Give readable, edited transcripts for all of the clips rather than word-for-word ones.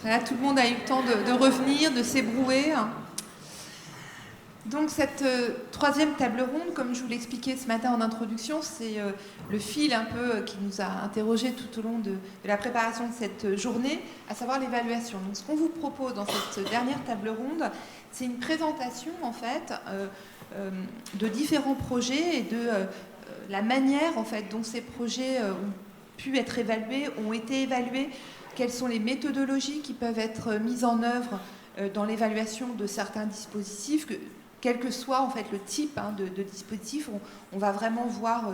Voilà, tout le monde a eu le temps de revenir, de s'ébrouer. Donc cette troisième table ronde, comme je vous l'expliquais ce matin en introduction, c'est le fil un peu qui nous a interrogés tout au long de la préparation de cette journée, à savoir l'évaluation. Donc ce qu'on vous propose dans cette dernière table ronde, c'est une présentation en fait de différents projets et de la manière en fait dont ces projets ont pu être évalués, ont été évalués, quelles sont les méthodologies qui peuvent être mises en œuvre dans l'évaluation de certains dispositifs, quel que soit en fait le type de dispositif, on va vraiment voir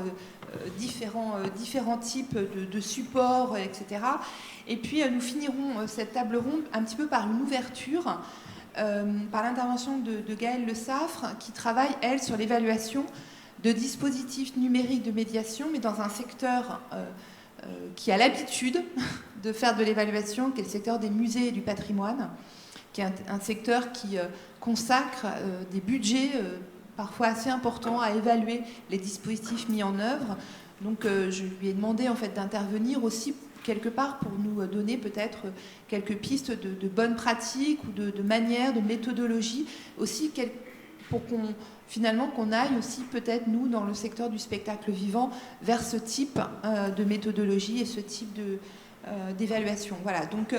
différents types de supports, etc. Et puis nous finirons cette table ronde un petit peu par une ouverture, par l'intervention de Gaëlle Le Saffre, qui travaille, elle, sur l'évaluation de dispositifs numériques de médiation, mais dans un secteur qui a l'habitude de faire de l'évaluation, qui est le secteur des musées et du patrimoine, qui est un secteur qui consacre des budgets parfois assez importants à évaluer les dispositifs mis en œuvre. Donc je lui ai demandé en fait d'intervenir aussi quelque part pour nous donner peut-être quelques pistes de bonnes pratiques ou de manières, de méthodologies, aussi pour qu'on aille aussi peut-être nous dans le secteur du spectacle vivant vers ce type de méthodologie et ce type d'évaluation. Voilà, donc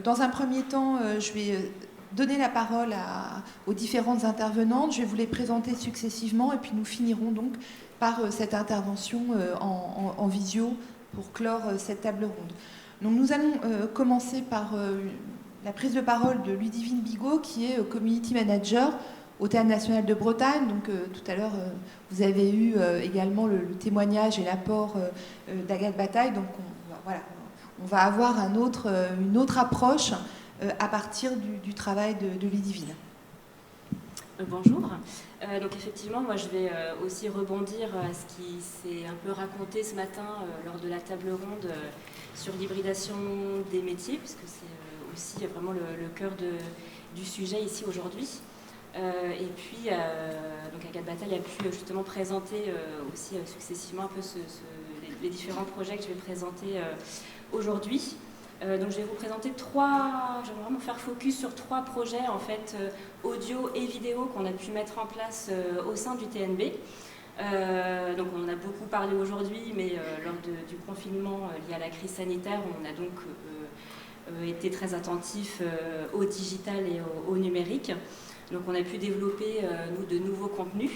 dans un premier temps, je vais donner la parole aux différentes intervenantes, je vais vous les présenter successivement et puis nous finirons donc par cette intervention en visio pour clore cette table ronde. Donc nous allons commencer par la prise de parole de Ludivine Bigot, qui est Community Manager au Théâtre National de Bretagne. Donc tout à l'heure, vous avez eu également le témoignage et l'apport d'Agathe Bataille. Donc on va avoir une autre approche à partir du travail de Ludivine. Bonjour. Donc effectivement, moi je vais aussi rebondir à ce qui s'est un peu raconté ce matin lors de la table ronde sur l'hybridation des métiers, puisque c'est aussi vraiment le cœur du sujet ici aujourd'hui. Et puis, donc Agathe Bataille a pu justement présenter aussi successivement un peu les différents projets que je vais présenter aujourd'hui. Donc je vais vous présenter je vais vraiment faire focus sur 3 projets en fait audio et vidéo qu'on a pu mettre en place au sein du TNB. Donc on en a beaucoup parlé aujourd'hui, mais lors du confinement lié à la crise sanitaire, on a donc été très attentifs au digital et au numérique. Donc on a pu développer nous de nouveaux contenus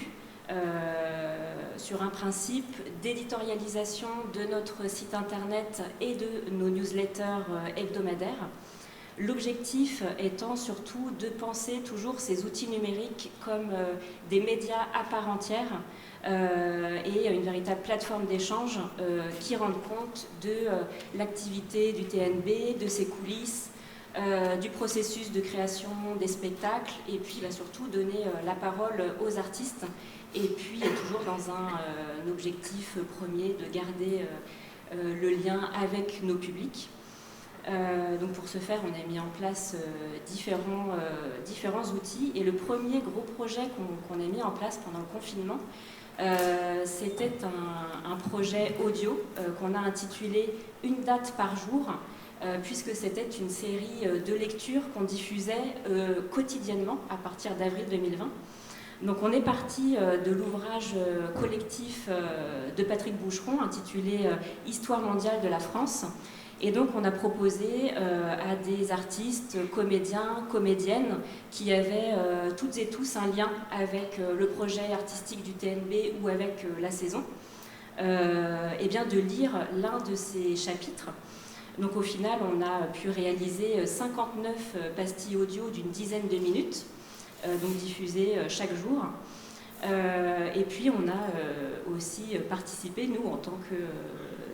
sur un principe d'éditorialisation de notre site internet et de nos newsletters hebdomadaires. L'objectif étant surtout de penser toujours ces outils numériques comme des médias à part entière et une véritable plateforme d'échange qui rende compte de l'activité du TNB, de ses coulisses, du processus de création des spectacles et puis surtout donner la parole aux artistes et puis toujours dans un objectif premier de garder le lien avec nos publics. Donc pour ce faire, on a mis en place différents outils et le premier gros projet qu'on a mis en place pendant le confinement, c'était un projet audio qu'on a intitulé « Une date par jour », puisque c'était une série de lectures qu'on diffusait quotidiennement à partir d'avril 2020. Donc on est parti de l'ouvrage collectif de Patrick Boucheron intitulé « Histoire mondiale de la France ». Et donc on a proposé à des artistes, comédiens, comédiennes qui avaient toutes et tous un lien avec le projet artistique du TNB ou avec la saison, et bien de lire l'un de ces chapitres. Donc au final, on a pu réaliser 59 pastilles audio d'une dizaine de minutes, donc diffusées chaque jour. Et puis on a aussi participé, nous, en tant que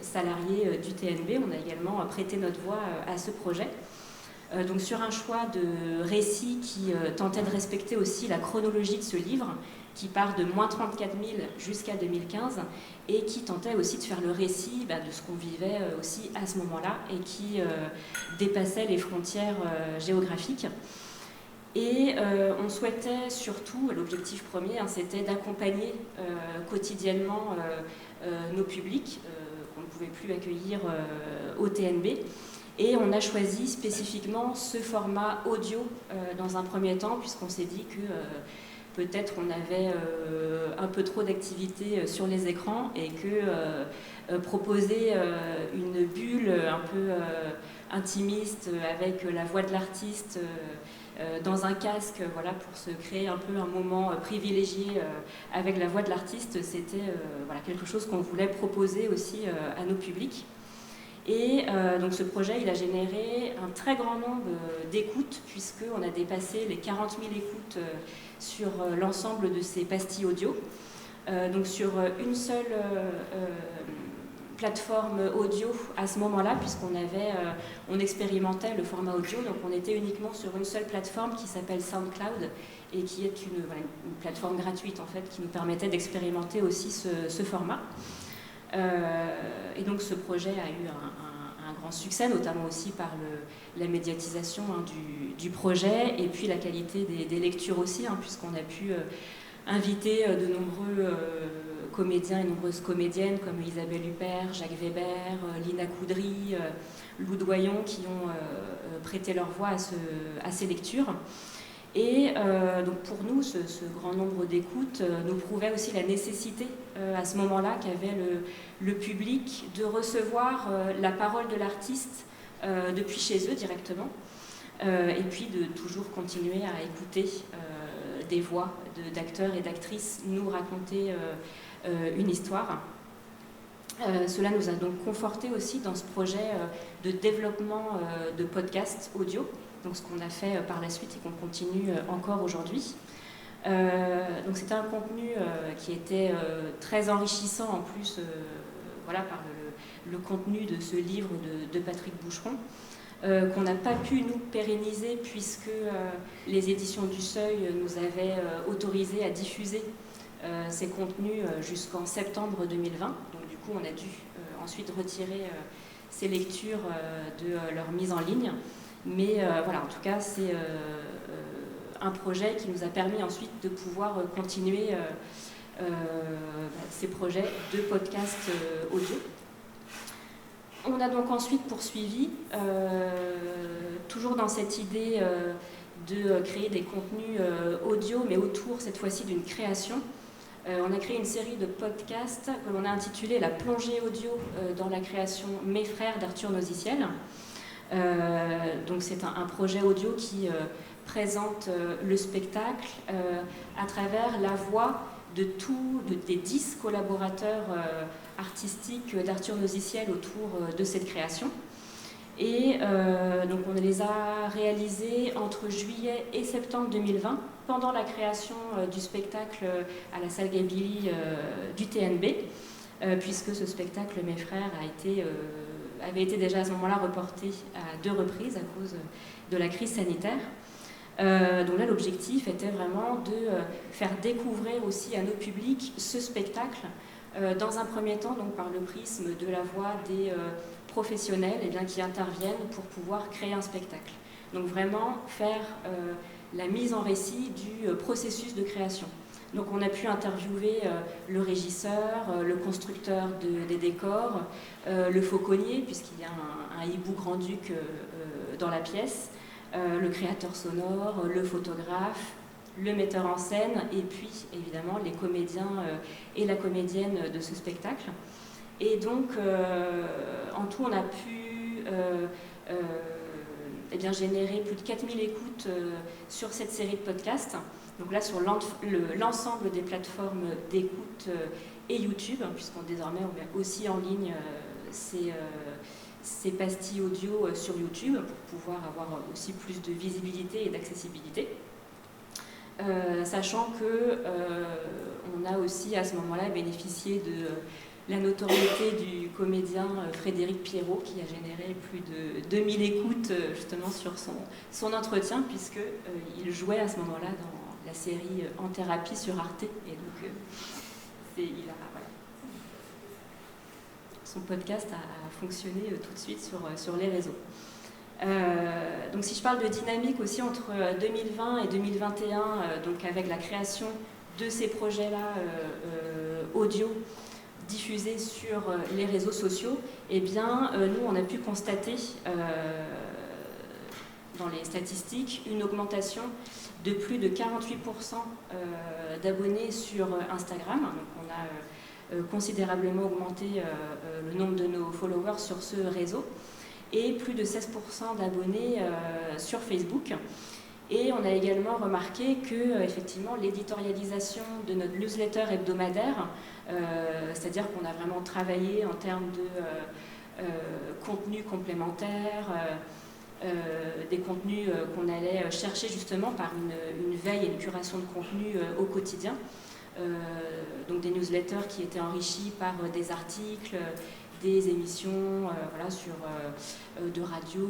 salariés du TNB, on a également prêté notre voix à ce projet. Donc sur un choix de récit qui tentait de respecter aussi la chronologie de ce livre, qui part de moins 34 000 jusqu'à 2015, et qui tentait aussi de faire le récit de ce qu'on vivait aussi à ce moment-là, et qui dépassait les frontières géographiques. Et on souhaitait surtout, l'objectif premier, c'était d'accompagner quotidiennement nos publics qu'on ne pouvait plus accueillir au TNB, Et on a choisi spécifiquement ce format audio dans un premier temps, puisqu'on s'est dit que peut-être on avait un peu trop d'activité sur les écrans et que proposer une bulle un peu intimiste avec la voix de l'artiste dans un casque, voilà, pour se créer un peu un moment privilégié avec la voix de l'artiste, c'était voilà, quelque chose qu'on voulait proposer aussi à nos publics. Et donc ce projet, il a généré un très grand nombre d'écoutes, puisqu'on a dépassé les 40 000 écoutes sur l'ensemble de ces pastilles audio. Donc sur une seule plateforme audio à ce moment-là, on expérimentait le format audio, donc on était uniquement sur une seule plateforme qui s'appelle SoundCloud et qui est une plateforme gratuite en fait, qui nous permettait d'expérimenter aussi ce format. Et donc ce projet a eu un grand succès, notamment aussi par la médiatisation du projet et puis la qualité des lectures aussi, puisqu'on a pu inviter de nombreux comédiens et nombreuses comédiennes comme Isabelle Huppert, Jacques Weber, Lina Coudry, Lou Doyon qui ont prêté leur voix à ces lectures. Et donc pour nous, ce grand nombre d'écoutes nous prouvait aussi la nécessité à ce moment-là qu'avait le public de recevoir la parole de l'artiste depuis chez eux directement, et puis de toujours continuer à écouter des voix d'acteurs et d'actrices nous raconter une histoire. Cela nous a donc conforté aussi dans ce projet de développement de podcasts audio, donc ce qu'on a fait par la suite et qu'on continue encore aujourd'hui. Donc c'était un contenu qui était très enrichissant en plus voilà, par le contenu de ce livre de Patrick Boucheron, qu'on n'a pas pu nous pérenniser puisque les éditions du Seuil nous avaient autorisé à diffuser ces contenus jusqu'en septembre 2020. Donc du coup on a dû ensuite retirer ces lectures de leur mise en ligne. Mais voilà, en tout cas, c'est un projet qui nous a permis ensuite de pouvoir continuer ces projets de podcast audio. On a donc ensuite poursuivi, toujours dans cette idée de créer des contenus audio, mais autour cette fois-ci d'une création. On a créé une série de podcasts que l'on a intitulé La plongée audio dans la création Mes frères d'Arthur Nosiciel. Donc c'est un projet audio qui présente le spectacle à travers la voix des 10 collaborateurs artistiques d'Arthur Nosiciel autour de cette création. Et donc on les a réalisés entre juillet et septembre 2020 pendant la création du spectacle à la salle Gabilly du TNB, puisque ce spectacle Mes frères avait été déjà à ce moment-là reporté à 2 reprises à cause de la crise sanitaire. Donc là, l'objectif était vraiment de faire découvrir aussi à nos publics ce spectacle, dans un premier temps donc par le prisme de la voix des professionnels qui interviennent pour pouvoir créer un spectacle. Donc vraiment faire la mise en récit du processus de création. Donc on a pu interviewer le régisseur, le constructeur des décors, le fauconnier, puisqu'il y a un hibou grand-duc dans la pièce, le créateur sonore, le photographe, le metteur en scène, et puis évidemment les comédiens et la comédienne de ce spectacle. Et donc en tout on a pu générer plus de 4000 écoutes sur cette série de podcasts. Donc là, sur l'ensemble des plateformes d'écoute et YouTube, puisqu'on désormais on met aussi en ligne ces pastilles audio sur YouTube pour pouvoir avoir aussi plus de visibilité et d'accessibilité. Sachant qu'on a aussi à ce moment-là bénéficié de la notoriété du comédien Frédéric Pierrot, qui a généré plus de 2000 écoutes justement sur son entretien, puisqu'il jouait à ce moment-là dans la série En thérapie sur Arte. Et donc, voilà. Son podcast a fonctionné tout de suite sur les réseaux. Donc si je parle de dynamique aussi entre 2020 et 2021, donc avec la création de ces projets-là audio, diffusée sur les réseaux sociaux, eh bien, nous, on a pu constater dans les statistiques une augmentation de plus de 48% d'abonnés sur Instagram. Donc, on a considérablement augmenté le nombre de nos followers sur ce réseau et plus de 16% d'abonnés sur Facebook. Et on a également remarqué que effectivement, l'éditorialisation de notre newsletter hebdomadaire, c'est-à-dire qu'on a vraiment travaillé en termes de contenus complémentaires, des contenus qu'on allait chercher justement par une veille et une curation de contenu au quotidien. Donc des newsletters qui étaient enrichis par des articles, des émissions voilà, de radio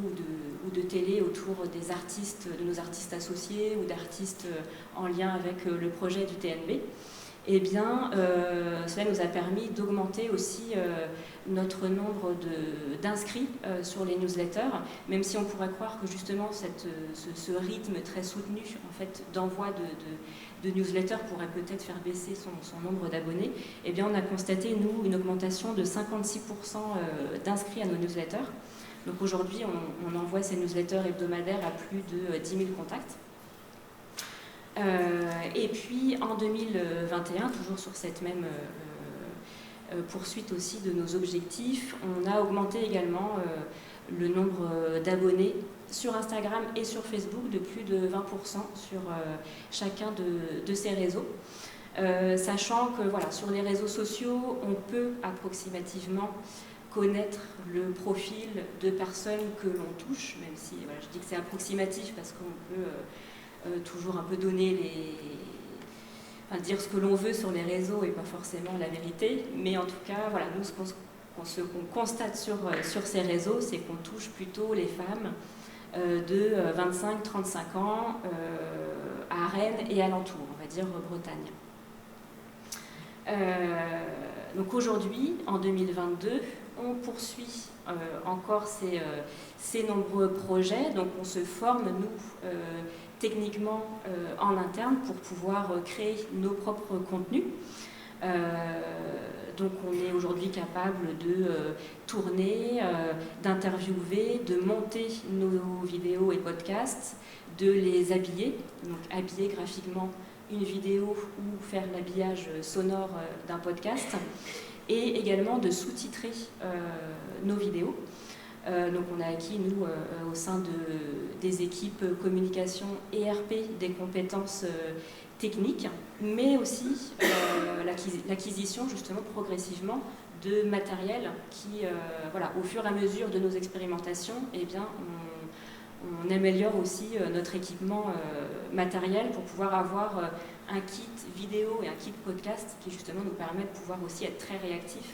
ou de télé autour des artistes, de nos artistes associés ou d'artistes en lien avec le projet du TNB. Eh bien, cela nous a permis d'augmenter aussi notre nombre d'inscrits sur les newsletters, même si on pourrait croire que justement ce rythme très soutenu en fait, d'envoi de newsletters pourrait peut-être faire baisser son nombre d'abonnés. Eh bien, on a constaté, nous, une augmentation de 56% d'inscrits à nos newsletters. Donc aujourd'hui, on envoie ces newsletters hebdomadaires à plus de 10 000 contacts. Et puis en 2021, toujours sur cette même poursuite aussi de nos objectifs, on a augmenté également le nombre d'abonnés sur Instagram et sur Facebook de plus de 20% sur chacun de ces réseaux. Sachant que voilà, sur les réseaux sociaux, on peut approximativement connaître le profil de personnes que l'on touche, même si voilà, je dis que c'est approximatif parce qu'on peut toujours un peu donner enfin, dire ce que l'on veut sur les réseaux et pas forcément la vérité, mais en tout cas, voilà, nous, ce qu'on constate sur ces réseaux, c'est qu'on touche plutôt les femmes de 25-35 ans à Rennes et alentour, on va dire Bretagne. Donc aujourd'hui, en 2022, on poursuit encore ces nombreux projets, donc on se forme, nous, techniquement en interne pour pouvoir créer nos propres contenus. Donc on est aujourd'hui capable de tourner, d'interviewer, de monter nos vidéos et podcasts, de les habiller, donc habiller graphiquement une vidéo ou faire l'habillage sonore d'un podcast, et également de sous-titrer nos vidéos. Donc on a acquis, nous, au sein des équipes communication et RP, des compétences techniques, mais aussi l'acquisition, justement, progressivement de matériel qui, voilà, au fur et à mesure de nos expérimentations, eh bien, on améliore aussi notre équipement matériel pour pouvoir avoir un kit vidéo et un kit podcast qui, justement, nous permet de pouvoir aussi être très réactifs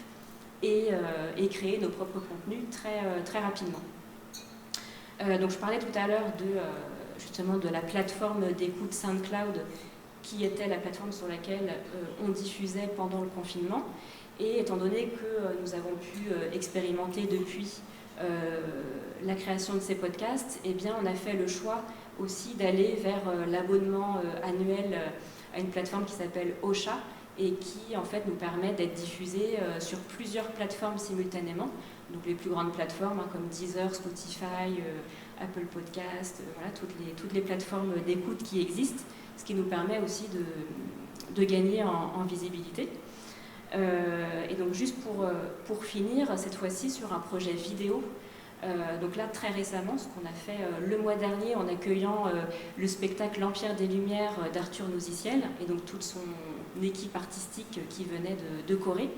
et créer nos propres contenus très rapidement. Donc je parlais tout à l'heure justement de la plateforme d'écoute SoundCloud qui était la plateforme sur laquelle on diffusait pendant le confinement. Et étant donné que nous avons pu expérimenter depuis la création de ces podcasts, eh bien on a fait le choix aussi d'aller vers l'abonnement annuel à une plateforme qui s'appelle Ocha, et qui en fait nous permet d'être diffusés sur plusieurs plateformes simultanément, donc les plus grandes plateformes comme Deezer, Spotify, Apple Podcast, voilà, toutes les plateformes d'écoute qui existent, ce qui nous permet aussi de gagner en visibilité. Et donc juste pour finir, cette fois-ci sur un projet vidéo, donc là très récemment, ce qu'on a fait le mois dernier en accueillant le spectacle L'Empire des Lumières d'Arthur Nouziciel et donc toute son équipe artistique qui venait de Corée,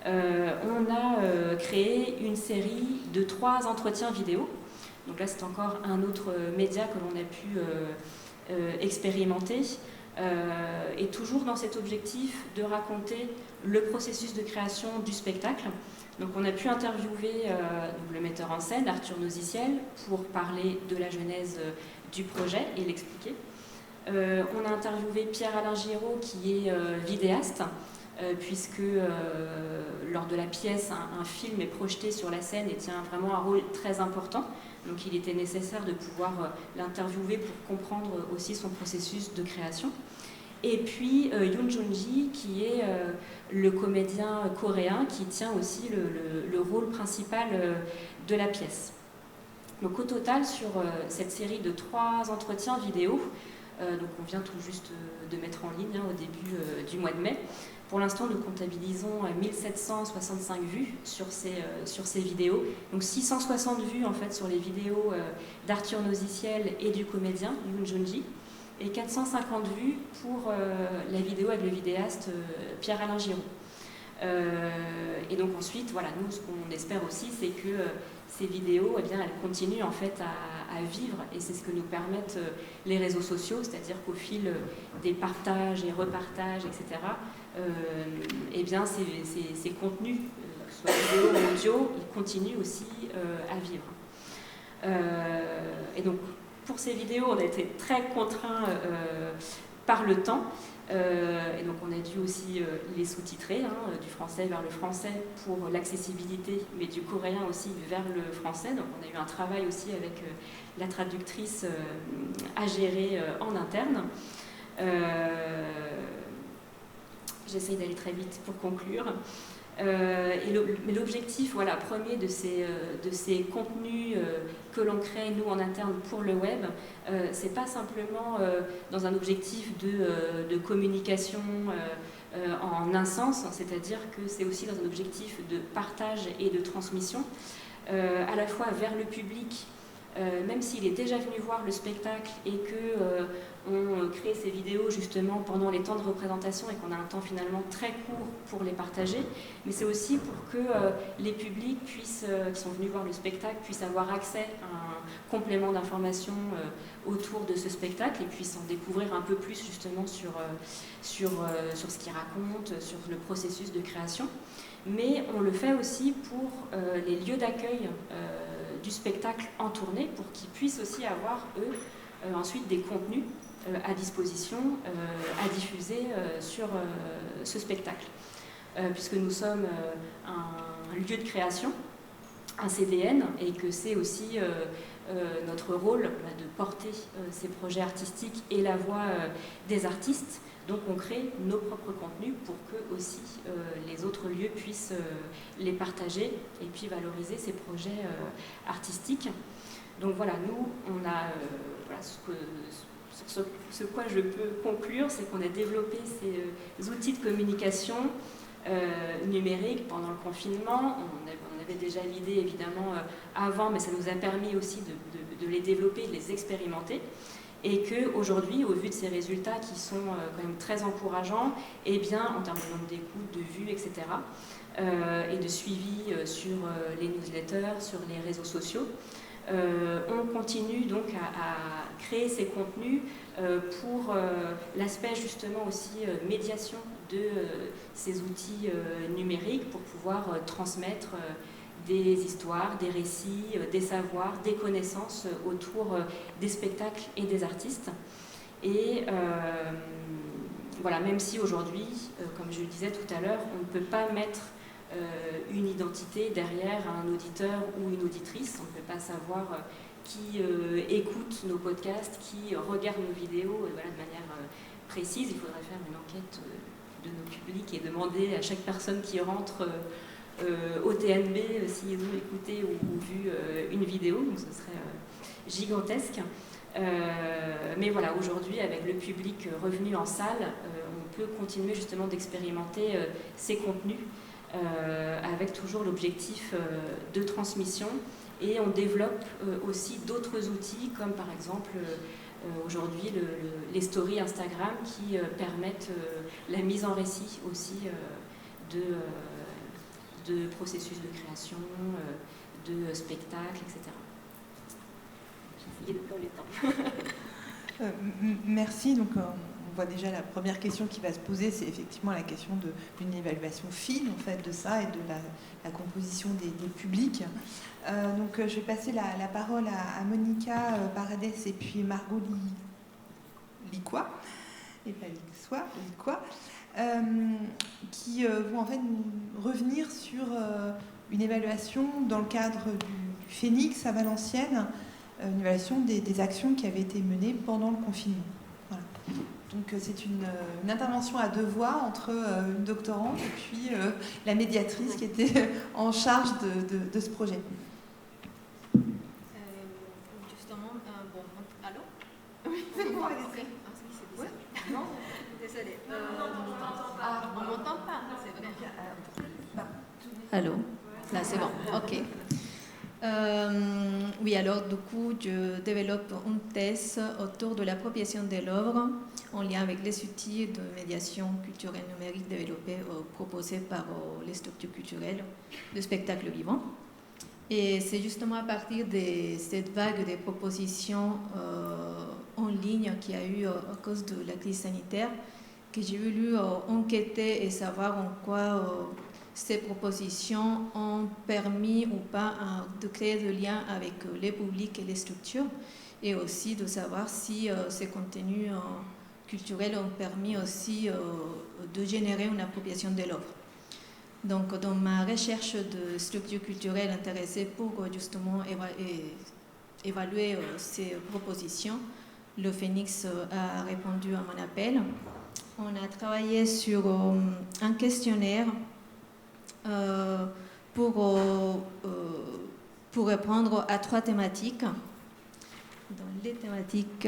on a créé une série de 3 entretiens vidéo. Donc là c'est encore un autre média que l'on a pu expérimenter, et toujours dans cet objectif de raconter le processus de création du spectacle. Donc on a pu interviewer le metteur en scène, Arthur Nouziciel, pour parler de la genèse du projet et l'expliquer. On a interviewé Pierre-Alain Giraud, qui est vidéaste, puisque lors de la pièce, un film est projeté sur la scène et tient vraiment un rôle très important. Donc il était nécessaire de pouvoir l'interviewer pour comprendre aussi son processus de création. Et puis Yoon Jun-ji, qui est le comédien coréen qui tient aussi le rôle principal de la pièce. Donc au total, sur cette série de 3 entretiens vidéo, donc on vient tout juste de mettre en ligne au début du mois de mai, pour l'instant nous comptabilisons 1765 vues sur ces vidéos, donc 660 vues en fait sur les vidéos d'Arthur Noziciel et du comédien Yoon Jun-ji, et 450 vues pour la vidéo avec le vidéaste Pierre-Alain Giraud. Et donc ensuite, voilà, nous ce qu'on espère aussi, c'est que ces vidéos, eh bien, elles continuent en fait à vivre, et c'est ce que nous permettent les réseaux sociaux, c'est-à-dire qu'au fil des partages et repartages, etc., eh bien, ces contenus, que ce soit vidéo ou audio, ils continuent aussi à vivre. Et donc, pour ces vidéos, on a été très contraints par le temps. Et donc on a dû aussi les sous-titrer, du français vers le français pour l'accessibilité, mais du coréen aussi vers le français. Donc on a eu un travail aussi avec la traductrice à gérer en interne. J'essaye d'aller très vite pour conclure. Mais l'objectif, voilà, premier de ces contenus que l'on crée nous en interne pour le web, c'est pas simplement dans un objectif de communication en un sens, c'est-à-dire que c'est aussi dans un objectif de partage et de transmission, à la fois vers le public, même s'il est déjà venu voir le spectacle et qu'on crée ces vidéos justement pendant les temps de représentation et qu'on a un temps finalement très court pour les partager, mais c'est aussi pour que les publics qui sont venus voir le spectacle puissent avoir accès à un complément d'information autour de ce spectacle et puissent en découvrir un peu plus justement sur ce qu'il raconte, sur le processus de création. Mais on le fait aussi pour les lieux d'accueil du spectacle en tournée, pour qu'ils puissent aussi avoir, eux, ensuite des contenus à disposition, à diffuser sur ce spectacle. Puisque nous sommes un lieu de création, un CDN, et que c'est aussi notre rôle de porter ces projets artistiques et la voix des artistes. Donc on crée nos propres contenus pour que aussi les autres lieux puissent les partager et puis valoriser ces projets artistiques. Donc voilà, nous, on a ce quoi je peux conclure, c'est qu'on a développé ces outils de communication numérique pendant le confinement. On avait déjà l'idée évidemment avant, mais ça nous a permis aussi de les développer, de les expérimenter. Et qu'aujourd'hui, au vu de ces résultats qui sont quand même très encourageants, eh bien, en termes de nombre d'écoutes, de vues, etc., et de suivi sur les newsletters, sur les réseaux sociaux, on continue donc à créer ces contenus pour l'aspect justement aussi médiation de ces outils numériques pour pouvoir transmettre des histoires, des récits, des savoirs, des connaissances autour des spectacles et des artistes. Et voilà, même si aujourd'hui, comme je le disais tout à l'heure, on ne peut pas mettre une identité derrière un auditeur ou une auditrice, on ne peut pas savoir qui écoute nos podcasts, qui regarde nos vidéos de manière précise. Il faudrait faire une enquête de nos publics et demander à chaque personne qui rentre au TNB s'ils ont écouté ou vu une vidéo, donc ce serait gigantesque. Mais voilà, aujourd'hui, avec le public revenu en salle, on peut continuer justement d'expérimenter ces contenus avec toujours l'objectif de transmission, et on développe aussi d'autres outils comme par exemple aujourd'hui les stories Instagram qui permettent la mise en récit aussi de processus de création, de spectacles, etc. J'ai essayé de prendre le temps. Merci. Donc, on voit déjà la première question qui va se poser, c'est effectivement la question d'une évaluation fine en fait de ça et de la composition des publics. Donc, je vais passer la parole à Monica Paredes et puis Margot Licois, et pas Licois, qui vont en fait revenir sur une évaluation dans le cadre du Phénix à Valenciennes, une évaluation des actions qui avaient été menées pendant le confinement. Voilà. Donc c'est une intervention à deux voix entre une doctorante et puis la médiatrice qui était en charge de ce projet. Justement, bon, allô? Oui, c'est bon. Ok. Ah, oui, c'est bizarre. Non, désolée. On m'entend pas, c'est vrai. Allô? Là, c'est bon. Ok. Oui, alors du coup, je développe une thèse autour de l'appropriation de l'œuvre en lien avec les outils de médiation culturelle numérique développés, proposés par les structures culturelles de spectacle vivant. Et c'est justement à partir de cette vague de propositions en ligne qu'il y a eu à cause de la crise sanitaire que j'ai voulu enquêter et savoir en quoi ces propositions ont permis ou pas de créer des liens avec les publics et les structures, et aussi de savoir si ces contenus culturels ont permis aussi de générer une appropriation de l'œuvre. Donc, dans ma recherche de structures culturelles intéressées pour justement évaluer ces propositions, le Phoenix a répondu à mon appel. On a travaillé sur un questionnaire pour répondre à 3 thématiques. Dans les thématiques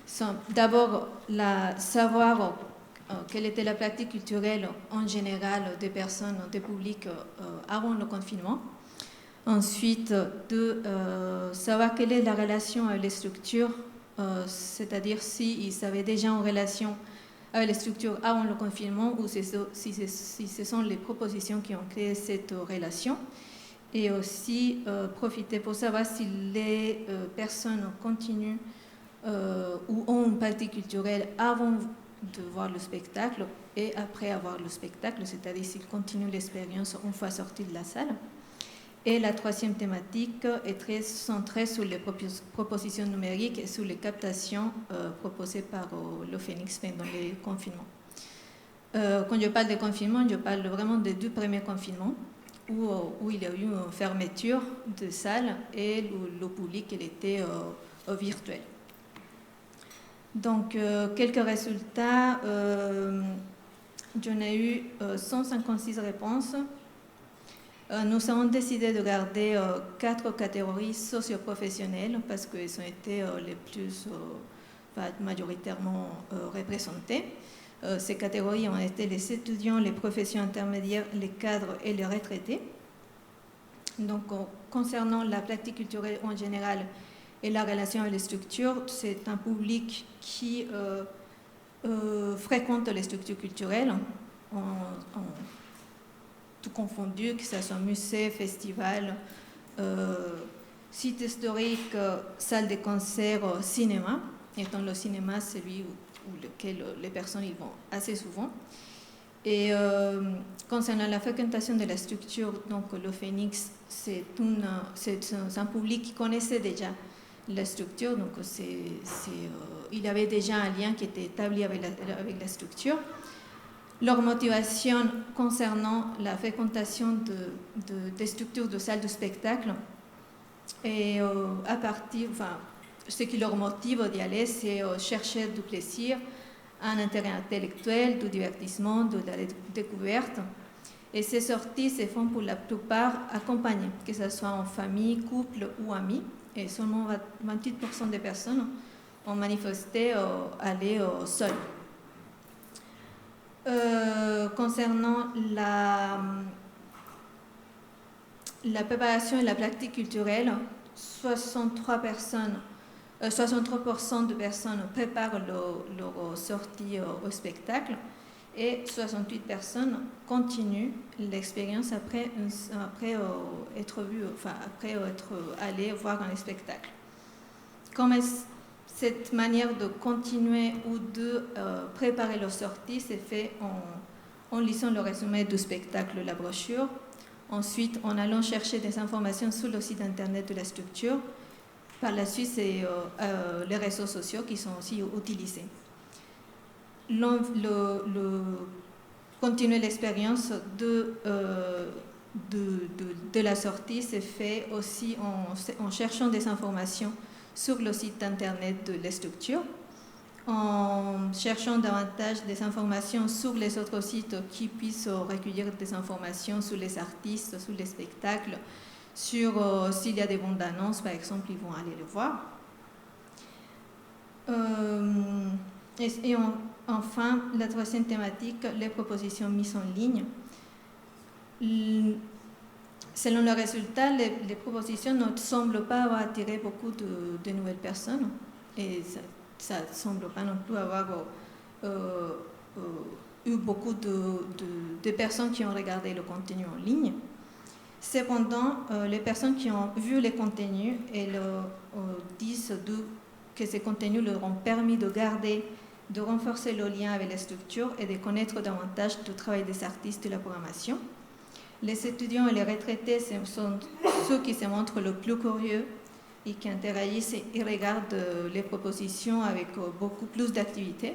sont d'abord savoir quelle était la pratique culturelle en général des personnes, des publics avant le confinement. Ensuite, de savoir quelle est la relation avec les structures, c'est-à-dire s'ils avaient déjà une relation avec les structures avant le confinement ou si ce sont les propositions qui ont créé cette relation. Et aussi profiter pour savoir si les personnes continuent ou ont une pratique culturelle avant de voir le spectacle et après avoir le spectacle, c'est-à-dire s'ils continuent l'expérience une fois sortis de la salle. Et la 3e thématique est très centrée sur les propositions numériques et sur les captations proposées par le Phoenix pendant les confinements. Quand je parle de confinement, je parle vraiment des 2 premiers confinements où il y a eu une fermeture de salles et le public il était virtuel. Donc, quelques résultats. J'en ai eu 156 réponses. Nous avons décidé de garder 4 catégories socio-professionnelles parce qu'elles ont été les plus majoritairement représentées. Ces catégories ont été les étudiants, les professions intermédiaires, les cadres et les retraités. Donc, concernant la pratique culturelle en général et la relation avec les structures, c'est un public qui fréquente les structures culturelles, tout confondu, que ce soit musée, festival, site historique, salle de concert, cinéma, étant le cinéma celui où lequel les personnes y vont assez souvent. Et concernant la fréquentation de la structure, donc le Phoenix, c'est un public qui connaissait déjà la structure, donc il y avait déjà un lien qui était établi avec la structure. Leur motivation concernant la fréquentation des structures de salles de spectacle, et ce qui leur motive d'y aller, c'est chercher du plaisir, un intérêt intellectuel, du divertissement, de la découverte. Et ces sorties se font pour la plupart accompagnées, que ce soit en famille, couple ou amis. Et seulement 28% des personnes ont manifesté aller seules. Concernant la préparation et la pratique culturelle, 63% de personnes préparent leur sortie au spectacle et 68 personnes continuent l'expérience après être allées voir un spectacle. Comme cette manière de continuer ou de préparer leur sortie s'est fait en lisant le résumé du spectacle, la brochure, ensuite en allant chercher des informations sur le site internet de la structure. Par la suite, c'est les réseaux sociaux qui sont aussi utilisés. Continuer l'expérience de la sortie s'est fait aussi en cherchant des informations sur le site internet de la structure en cherchant davantage des informations sur les autres sites qui puissent recueillir des informations sur les artistes, sur les spectacles, sur s'il y a des bandes d'annonces, par exemple, ils vont aller le voir. Enfin, la troisième thématique, les propositions mises en ligne. Selon le résultat, les propositions ne semblent pas avoir attiré beaucoup de nouvelles personnes et ça ne semble pas non plus avoir eu beaucoup de personnes qui ont regardé le contenu en ligne. Cependant, les personnes qui ont vu les contenus disent que ces contenus leur ont permis de renforcer le lien avec les structures et de connaître davantage le travail des artistes de la programmation. Les étudiants et les retraités sont ceux qui se montrent le plus curieux et qui interagissent et regardent les propositions avec beaucoup plus d'activités.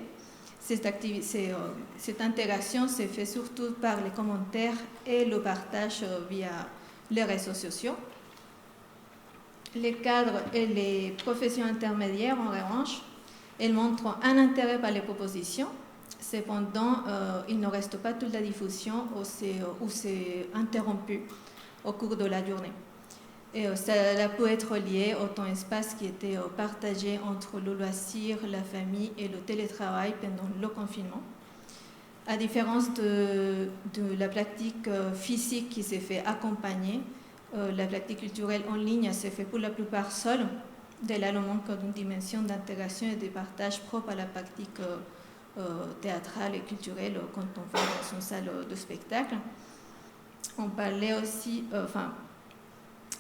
Cette intégration se fait surtout par les commentaires et le partage via les réseaux sociaux. Les cadres et les professions intermédiaires, en revanche, elles montrent un intérêt par les propositions. Cependant, il ne reste pas toute la diffusion ou c'est interrompu au cours de la journée. Et cela peut être lié au temps-espace qui était partagé entre le loisir, la famille et le télétravail pendant le confinement. À différence de la pratique physique qui s'est fait accompagner, la pratique culturelle en ligne s'est fait pour la plupart seule, dès là le manque d'une dimension d'intégration et de partage propre à la pratique théâtrale et culturelle quand on va dans une salle de spectacle. On parlait aussi,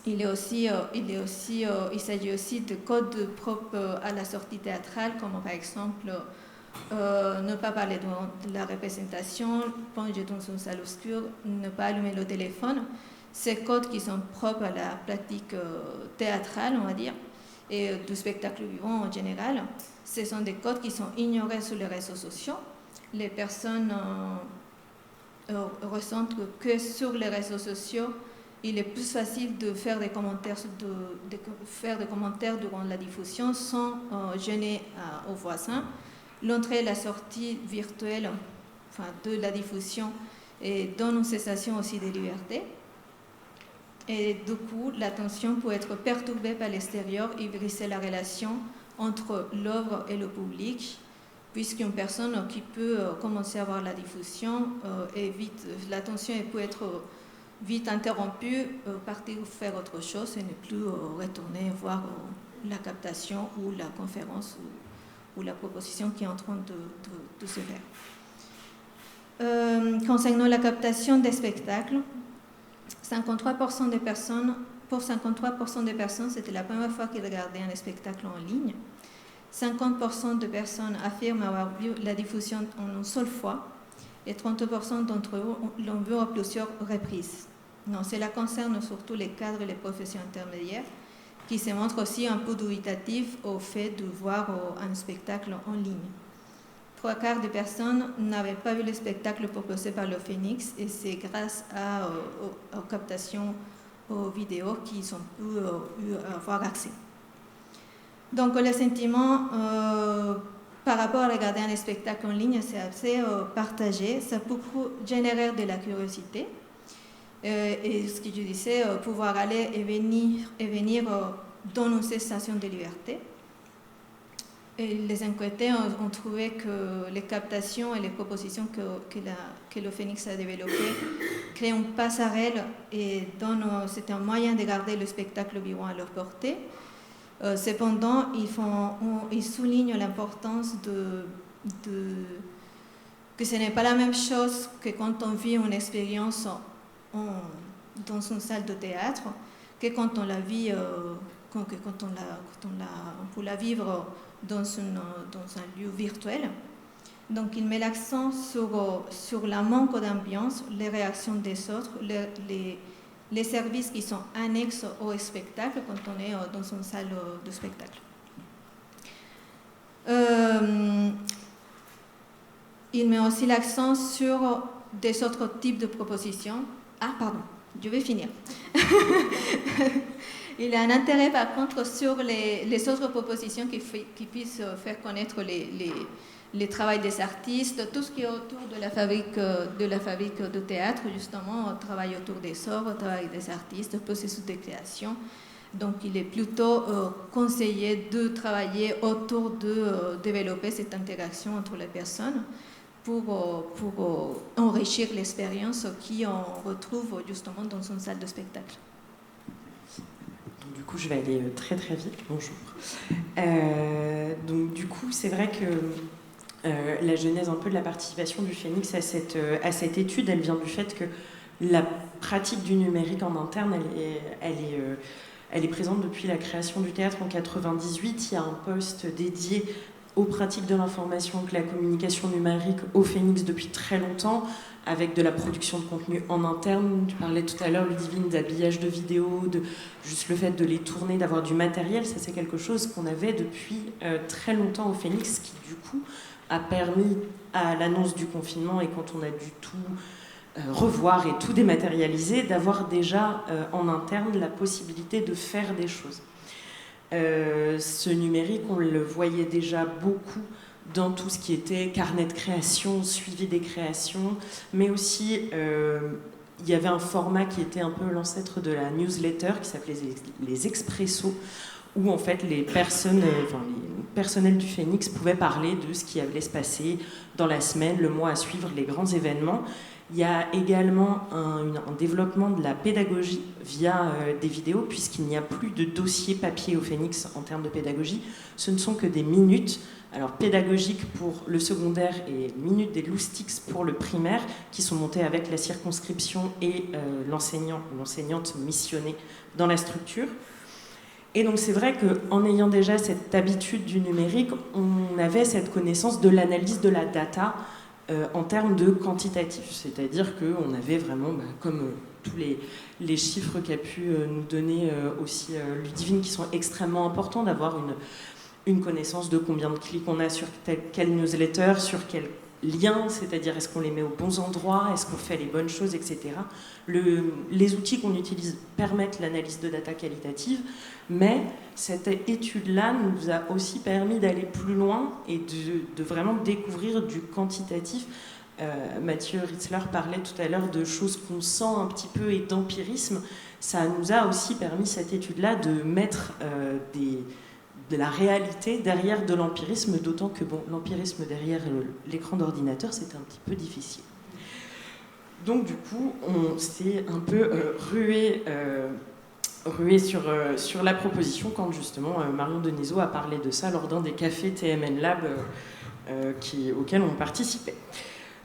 il s'agit aussi de codes propres à la sortie théâtrale, comme par exemple ne pas parler de la représentation, plonger dans une salle obscure, ne pas allumer le téléphone. Ces codes qui sont propres à la pratique théâtrale, on va dire, et du spectacle vivant en général, ce sont des codes qui sont ignorés sur les réseaux sociaux. Les personnes ressentent que sur les réseaux sociaux, il est plus facile de faire des commentaires, durant la diffusion sans gêner aux voisins. L'entrée et la sortie virtuelle de la diffusion donne une sensation aussi de liberté. Et du coup, l'attention peut être perturbée par l'extérieur et briser la relation entre l'œuvre et le public, puisqu'une personne qui peut commencer à voir la diffusion, l'attention peut être vite interrompue, partir faire autre chose et ne plus retourner voir la captation ou la conférence ou la proposition qui est en train de se faire. Concernant la captation des spectacles, 53% des personnes, pour 53% des personnes, c'était la première fois qu'ils regardaient un spectacle en ligne. 50% de personnes affirment avoir vu la diffusion en une seule fois et 30% d'entre eux l'ont vu à plusieurs reprises. Donc, cela concerne surtout les cadres et les professions intermédiaires qui se montrent aussi un peu dubitatifs au fait de voir un spectacle en ligne. 3/4 des personnes n'avaient pas vu le spectacle proposé par le Phoenix et c'est grâce aux captations aux vidéos qu'ils ont pu avoir accès. Donc le sentiment par rapport à regarder un spectacle en ligne, c'est assez partagé. Ça peut générer de la curiosité. Et ce que je disais, pouvoir aller et venir dans une sensation de liberté. Et les inquiétés ont trouvé que les captations et les propositions que le Phoenix a développées créent une passerelle et c'est un moyen de garder le spectacle vivant à leur portée. Cependant, ils soulignent l'importance que ce n'est pas la même chose que quand on vit une expérience dans une salle de théâtre, que quand on la vit, on peut la vivre dans un lieu virtuel. Donc il met l'accent sur la manque d'ambiance, les réactions des autres, les services qui sont annexes au spectacle quand on est dans une salle de spectacle. Il met aussi l'accent sur des autres types de propositions. Ah, pardon, je vais finir. Il a un intérêt par contre sur les autres propositions qui puissent faire connaître les travaux des artistes, tout ce qui est autour de la fabrique de théâtre, justement, travail autour des œuvres, travail des artistes, processus de création. Donc il est plutôt conseillé de travailler autour de développer cette interaction entre les personnes pour enrichir l'expérience qu'on retrouve justement dans une salle de spectacle. Donc, du coup, je vais aller très très vite. Bonjour. Donc du coup, c'est vrai que la genèse un peu de la participation du Phénix à cette étude, elle vient du fait que la pratique du numérique en interne, elle est présente depuis la création du théâtre en 98. Il y a un poste dédié aux pratiques de l'information et de la communication numérique au Phénix depuis très longtemps, avec de la production de contenu en interne. Tu parlais tout à l'heure, Ludivine, d'habillage de vidéos, de juste le fait de les tourner, d'avoir du matériel. Ça, c'est quelque chose qu'on avait depuis très longtemps au Phénix, qui du coup a permis à l'annonce du confinement, et quand on a dû tout revoir et tout dématérialiser, d'avoir déjà en interne la possibilité de faire des choses. Ce numérique, on le voyait déjà beaucoup dans tout ce qui était carnet de création, suivi des créations, mais aussi il y avait un format qui était un peu l'ancêtre de la newsletter qui s'appelait les expressos, où en fait les personnels du Phénix pouvaient parler de ce qui allait se passer dans la semaine, le mois à suivre, les grands événements. Il y a également un développement de la pédagogie via des vidéos, puisqu'il n'y a plus de dossier papier au Phénix en termes de pédagogie. Ce ne sont que des minutes, alors pédagogiques pour le secondaire et minutes des loustiques pour le primaire, qui sont montées avec la circonscription et l'enseignant ou l'enseignante missionnée dans la structure. Et donc c'est vrai qu'en ayant déjà cette habitude du numérique, on avait cette connaissance de l'analyse de la data en termes de quantitatif. C'est-à-dire qu'on avait vraiment, comme tous les chiffres qu'a pu nous donner aussi Ludivine, qui sont extrêmement importants, d'avoir une connaissance de combien de clics on a sur quelle newsletter, sur quel lien, c'est-à-dire est-ce qu'on les met aux bons endroits, est-ce qu'on fait les bonnes choses, etc. Les outils qu'on utilise permettent l'analyse de data qualitative, mais cette étude-là nous a aussi permis d'aller plus loin et de vraiment découvrir du quantitatif. Mathieu Ritzler parlait tout à l'heure de choses qu'on sent un petit peu et d'empirisme. Ça nous a aussi permis, cette étude-là, de mettre de la réalité derrière de l'empirisme, d'autant que l'empirisme derrière l'écran d'ordinateur, c'est un petit peu difficile. Donc du coup, on s'est un peu rué sur la proposition quand justement Marion Denisot a parlé de ça lors d'un des cafés TMN Lab auxquels on participait.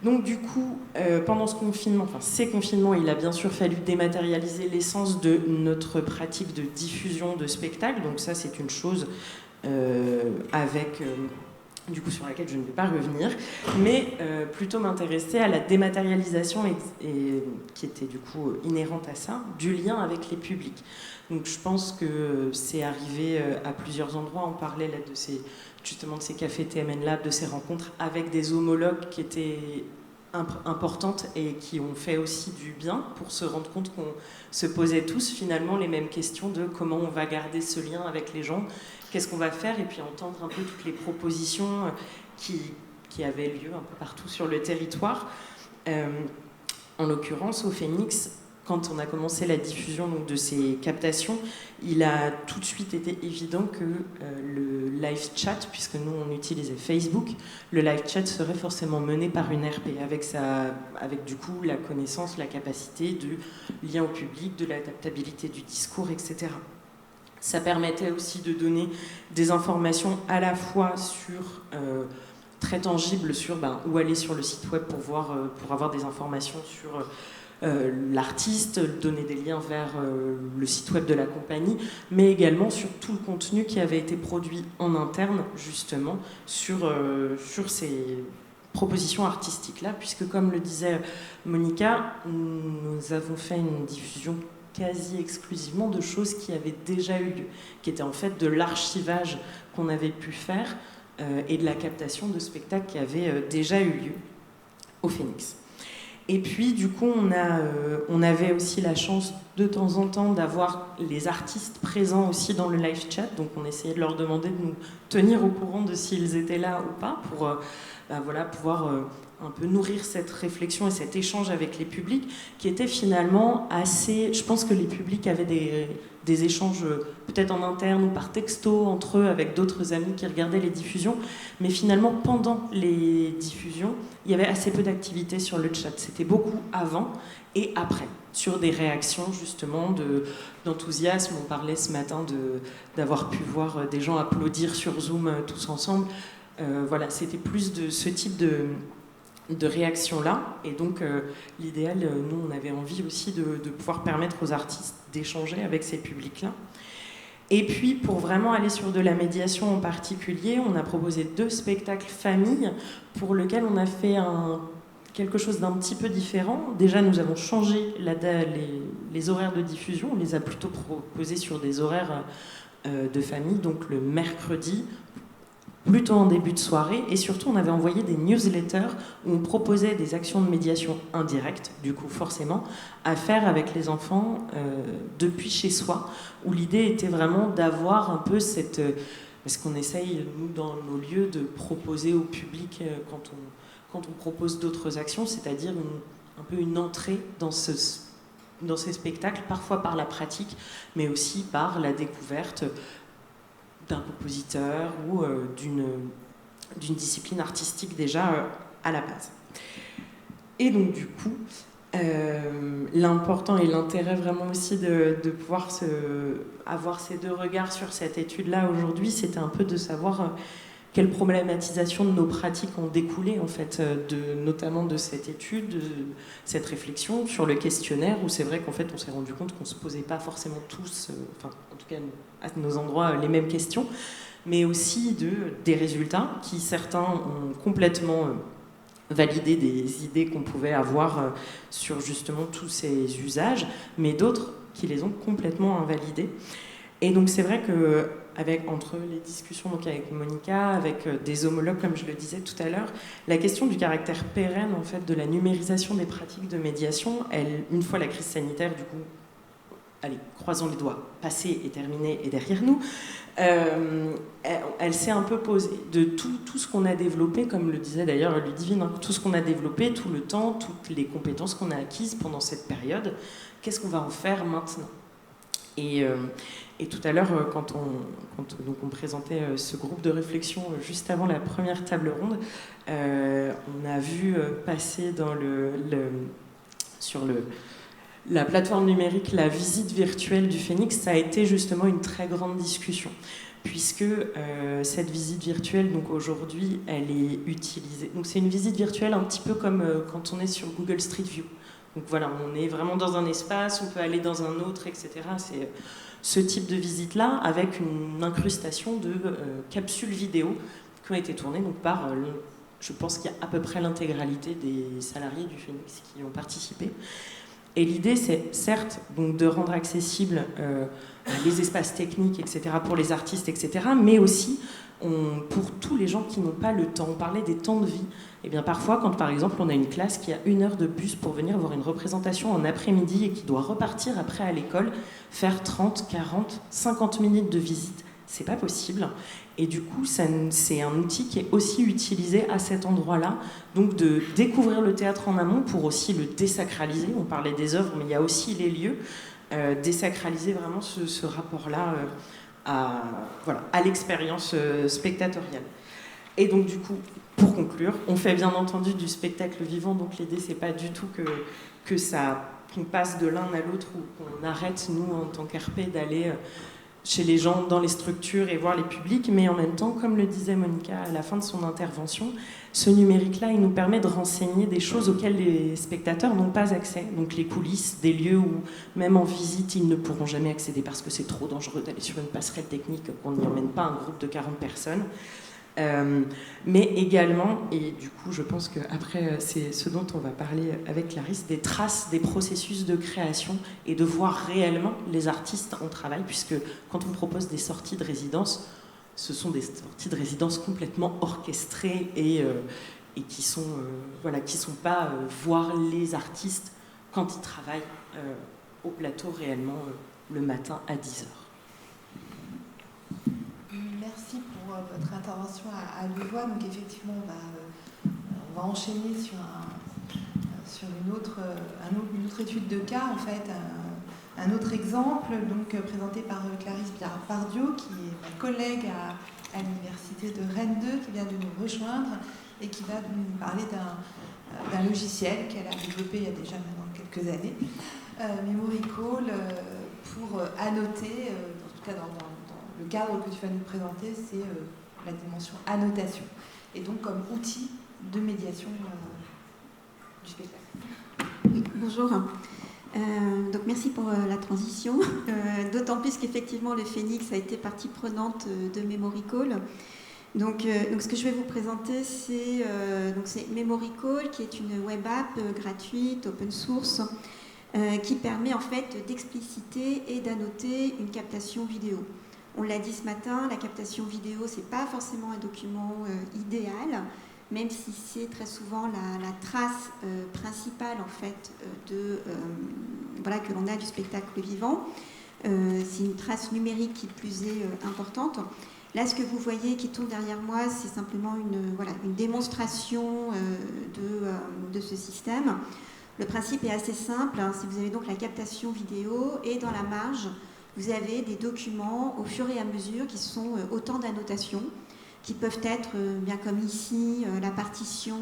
Donc du coup, pendant ces confinements, il a bien sûr fallu dématérialiser l'essence de notre pratique de diffusion de spectacles. Donc ça, c'est une chose du coup sur laquelle je ne vais pas revenir, mais plutôt m'intéresser à la dématérialisation et qui était du coup inhérente à ça, du lien avec les publics. Donc je pense que c'est arrivé à plusieurs endroits. On parlait là de ces cafés TMN Lab, de ces rencontres avec des homologues qui étaient importantes et qui ont fait aussi du bien pour se rendre compte qu'on se posait tous finalement les mêmes questions de comment on va garder ce lien avec les gens, qu'est-ce qu'on va faire, et puis entendre un peu toutes les propositions qui avaient lieu un peu partout sur le territoire. En l'occurrence, au Phénix, quand on a commencé la diffusion donc, de ces captations, il a tout de suite été évident que le live chat, puisque nous on utilisait Facebook, le live chat serait forcément mené par une RP, avec du coup la connaissance, la capacité de lien au public, de l'adaptabilité du discours, etc. Ça permettait aussi de donner des informations à la fois très tangibles sur où aller sur le site web pour avoir des informations sur l'artiste, donner des liens vers le site web de la compagnie, mais également sur tout le contenu qui avait été produit en interne, justement, sur ces propositions artistiques-là, puisque comme le disait Monica, nous avons fait une diffusion quasi exclusivement de choses qui avaient déjà eu lieu, qui étaient en fait de l'archivage qu'on avait pu faire et de la captation de spectacles qui avaient déjà eu lieu au Phénix. Et puis, du coup, on avait aussi la chance de temps en temps d'avoir les artistes présents aussi dans le live chat. Donc, on essayait de leur demander de nous tenir au courant de s'ils étaient là ou pas pour pouvoir un peu nourrir cette réflexion et cet échange avec les publics qui était finalement assez... Je pense que les publics avaient des échanges peut-être en interne ou par texto entre eux avec d'autres amis qui regardaient les diffusions, mais finalement pendant les diffusions il y avait assez peu d'activité sur le chat, c'était beaucoup avant et après sur des réactions justement d'enthousiasme. On parlait ce matin d'avoir pu voir des gens applaudir sur Zoom tous ensemble, voilà, c'était plus de ce type de réaction-là. Et donc, l'idéal, nous, on avait envie aussi de pouvoir permettre aux artistes d'échanger avec ces publics-là. Et puis, pour vraiment aller sur de la médiation en particulier, on a proposé 2 spectacles famille pour lesquels on a fait quelque chose d'un petit peu différent. Déjà, nous avons changé les horaires de diffusion. On les a plutôt proposés sur des horaires de famille, donc le mercredi, plutôt en début de soirée, et surtout on avait envoyé des newsletters où on proposait des actions de médiation indirectes, du coup forcément, à faire avec les enfants depuis chez soi, où l'idée était vraiment d'avoir un peu cette... Parce qu'on essaye, nous, dans nos lieux, de proposer au public, quand on propose d'autres actions, c'est-à-dire un peu une entrée dans ces spectacles, parfois par la pratique, mais aussi par la découverte d'un compositeur ou d'une discipline artistique déjà à la base. Et donc du coup, l'important et l'intérêt vraiment aussi de pouvoir avoir ces 2 regards sur cette étude-là aujourd'hui, c'était un peu de savoir quelle problématisation de nos pratiques ont découlé en fait, notamment de cette étude, de cette réflexion sur le questionnaire, où c'est vrai qu'en fait on s'est rendu compte qu'on ne se posait pas forcément tous, en tout cas à nos endroits, les mêmes questions, mais aussi des résultats qui certains ont complètement validé des idées qu'on pouvait avoir sur justement tous ces usages, mais d'autres qui les ont complètement invalidés. Et donc c'est vrai que entre les discussions donc avec Monica, avec des homologues, comme je le disais tout à l'heure, la question du caractère pérenne en fait, de la numérisation des pratiques de médiation, une fois la crise sanitaire, du coup, allez, croisons les doigts, passée et terminée et derrière nous, elle s'est un peu posée de tout ce qu'on a développé, comme le disait d'ailleurs Ludivine, hein, tout ce qu'on a développé, tout le temps, toutes les compétences qu'on a acquises pendant cette période, qu'est-ce qu'on va en faire maintenant ? Et tout à l'heure, quand on présentait ce groupe de réflexion juste avant la première table ronde, on a vu passer sur la plateforme numérique la visite virtuelle du Phénix. Ça a été justement une très grande discussion, puisque cette visite virtuelle, donc aujourd'hui, elle est utilisée. Donc c'est une visite virtuelle un petit peu comme quand on est sur Google Street View. Donc voilà, on est vraiment dans un espace, on peut aller dans un autre, etc. C'est ce type de visite-là, avec une incrustation de capsules vidéo qui ont été tournées donc, par, je pense qu'il y a à peu près l'intégralité des salariés du Phénix qui ont participé. Et l'idée, c'est certes donc, de rendre accessibles les espaces techniques, etc., pour les artistes, etc., mais aussi pour tous les gens qui n'ont pas le temps. On parlait des temps de vie. Et bien parfois, quand par exemple on a une classe qui a 1 heure de bus pour venir voir une représentation en après-midi et qui doit repartir après à l'école, faire 30, 40, 50 minutes de visite, c'est pas possible. Et du coup, c'est un outil qui est aussi utilisé à cet endroit-là, donc de découvrir le théâtre en amont pour aussi le désacraliser. On parlait des œuvres, mais il y a aussi les lieux. Désacraliser vraiment ce rapport-là à l'expérience spectatoriale. Et donc du coup, pour conclure, on fait bien entendu du spectacle vivant, donc l'idée c'est pas du tout qu'on passe de l'un à l'autre ou qu'on arrête, nous en tant qu'RP, d'aller chez les gens, dans les structures et voir les publics, mais en même temps, comme le disait Monica à la fin de son intervention, ce numérique-là, il nous permet de renseigner des choses auxquelles les spectateurs n'ont pas accès. Donc les coulisses, des lieux où, même en visite, ils ne pourront jamais accéder parce que c'est trop dangereux d'aller sur une passerelle technique, qu'on n'y emmène pas un groupe de 40 personnes. Mais également, et du coup je pense qu'après c'est ce dont on va parler avec Clarisse, des traces des processus de création et de voir réellement les artistes en travail, puisque quand on propose des sorties de résidence, ce sont des sorties de résidence complètement orchestrées et qui sont pas voir les artistes quand ils travaillent au plateau réellement le matin à 10h. Merci pour votre intervention à Louvois. Donc effectivement, on va enchaîner sur une autre étude de cas, en fait, un autre exemple, donc présenté par Clarisse Pardio, qui est ma collègue à l'université de Rennes 2, qui vient de nous rejoindre et qui va nous parler d'un logiciel qu'elle a développé il y a déjà maintenant quelques années, MemoryCall, pour annoter, en tout cas dans le cadre que tu vas nous présenter, c'est la dimension annotation, et donc comme outil de médiation du spectacle. Oui, bonjour. Donc merci pour la transition, d'autant plus qu'effectivement le Phénix a été partie prenante de MemoryCall. Donc ce que je vais vous présenter, c'est MemoryCall, qui est une web app gratuite, open source, qui permet en fait d'expliciter et d'annoter une captation vidéo. On l'a dit ce matin, la captation vidéo, c'est pas forcément un document idéal, même si c'est très souvent la trace principale en fait que l'on a du spectacle vivant. C'est une trace numérique qui plus est importante. Là, ce que vous voyez qui tourne derrière moi, c'est simplement une démonstration de ce système. Le principe est assez simple. Si vous avez donc la captation vidéo et dans la marge, vous avez des documents au fur et à mesure qui sont autant d'annotations, qui peuvent être, bien comme ici, la partition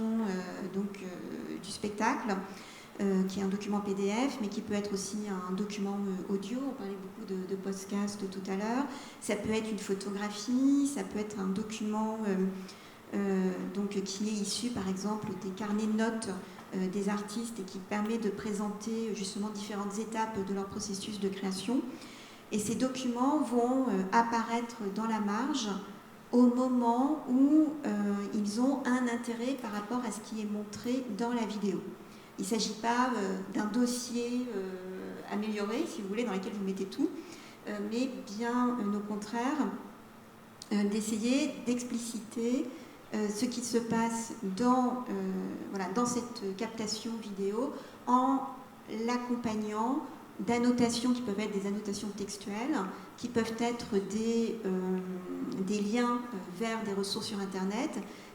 du spectacle, qui est un document PDF, mais qui peut être aussi un document audio. On parlait beaucoup de podcast tout à l'heure. Ça peut être une photographie, ça peut être un document qui est issu, par exemple, des carnets de notes des artistes et qui permet de présenter justement différentes étapes de leur processus de création. Et ces documents vont apparaître dans la marge au moment où ils ont un intérêt par rapport à ce qui est montré dans la vidéo. Il ne s'agit pas d'un dossier amélioré, si vous voulez, dans lequel vous mettez tout, mais bien au contraire d'essayer d'expliciter ce qui se passe dans cette captation vidéo en l'accompagnant d'annotations qui peuvent être des annotations textuelles, qui peuvent être des liens vers des ressources sur Internet,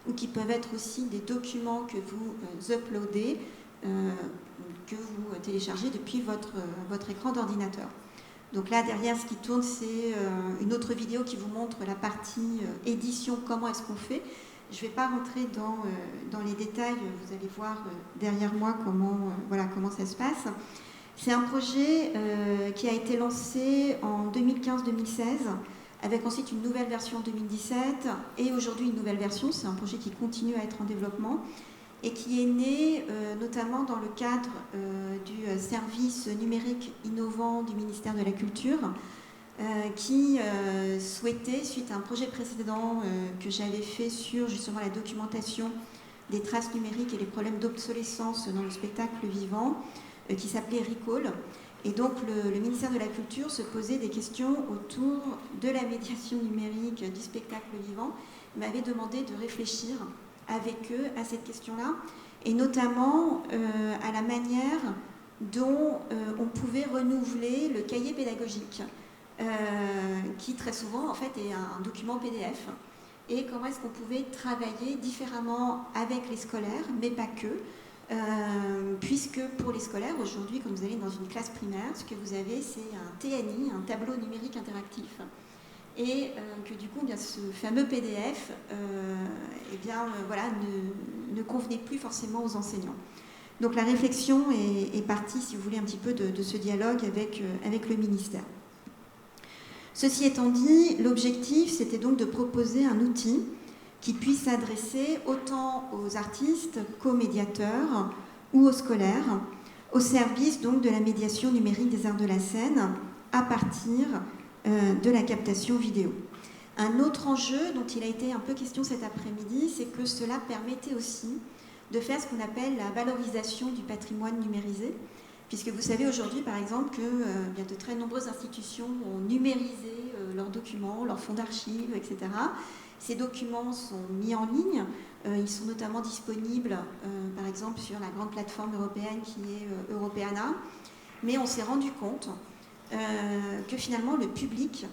ou qui peuvent être aussi des documents que vous uploadez, que vous téléchargez depuis votre écran d'ordinateur. Donc là, derrière, ce qui tourne, c'est une autre vidéo qui vous montre la partie édition, comment est-ce qu'on fait. Je ne vais pas rentrer dans les détails, vous allez voir derrière moi comment ça se passe. C'est un projet qui a été lancé en 2015-2016, avec ensuite une nouvelle version en 2017 et aujourd'hui une nouvelle version. C'est un projet qui continue à être en développement et qui est né notamment dans le cadre du service numérique innovant du ministère de la Culture, qui souhaitait, suite à un projet précédent que j'avais fait sur justement la documentation des traces numériques et les problèmes d'obsolescence dans le spectacle vivant, qui s'appelait Recall. Et donc le ministère de la Culture se posait des questions autour de la médiation numérique du spectacle vivant. Il m'avait demandé de réfléchir avec eux à cette question-là, et notamment à la manière dont on pouvait renouveler le cahier pédagogique, qui très souvent en fait est un document PDF, et comment est-ce qu'on pouvait travailler différemment avec les scolaires, mais pas que, puisque pour les scolaires, aujourd'hui, quand vous allez dans une classe primaire, ce que vous avez, c'est un TNI, un tableau numérique interactif. Et que du coup, bien, ce fameux PDF ne convenait plus forcément aux enseignants. Donc la réflexion est partie, si vous voulez, un petit peu de ce dialogue avec le ministère. Ceci étant dit, l'objectif, c'était donc de proposer un outil qui puisse s'adresser autant aux artistes qu'aux médiateurs ou aux scolaires, au service donc de la médiation numérique des arts de la scène à partir de la captation vidéo. Un autre enjeu dont il a été un peu question cet après-midi, c'est que cela permettait aussi de faire ce qu'on appelle la valorisation du patrimoine numérisé, puisque vous savez aujourd'hui, par exemple, que de très nombreuses institutions ont numérisé leurs documents, leurs fonds d'archives, etc. Ces documents sont mis en ligne. Ils sont notamment disponibles, par exemple, sur la grande plateforme européenne qui est Europeana. Mais on s'est rendu compte que finalement le public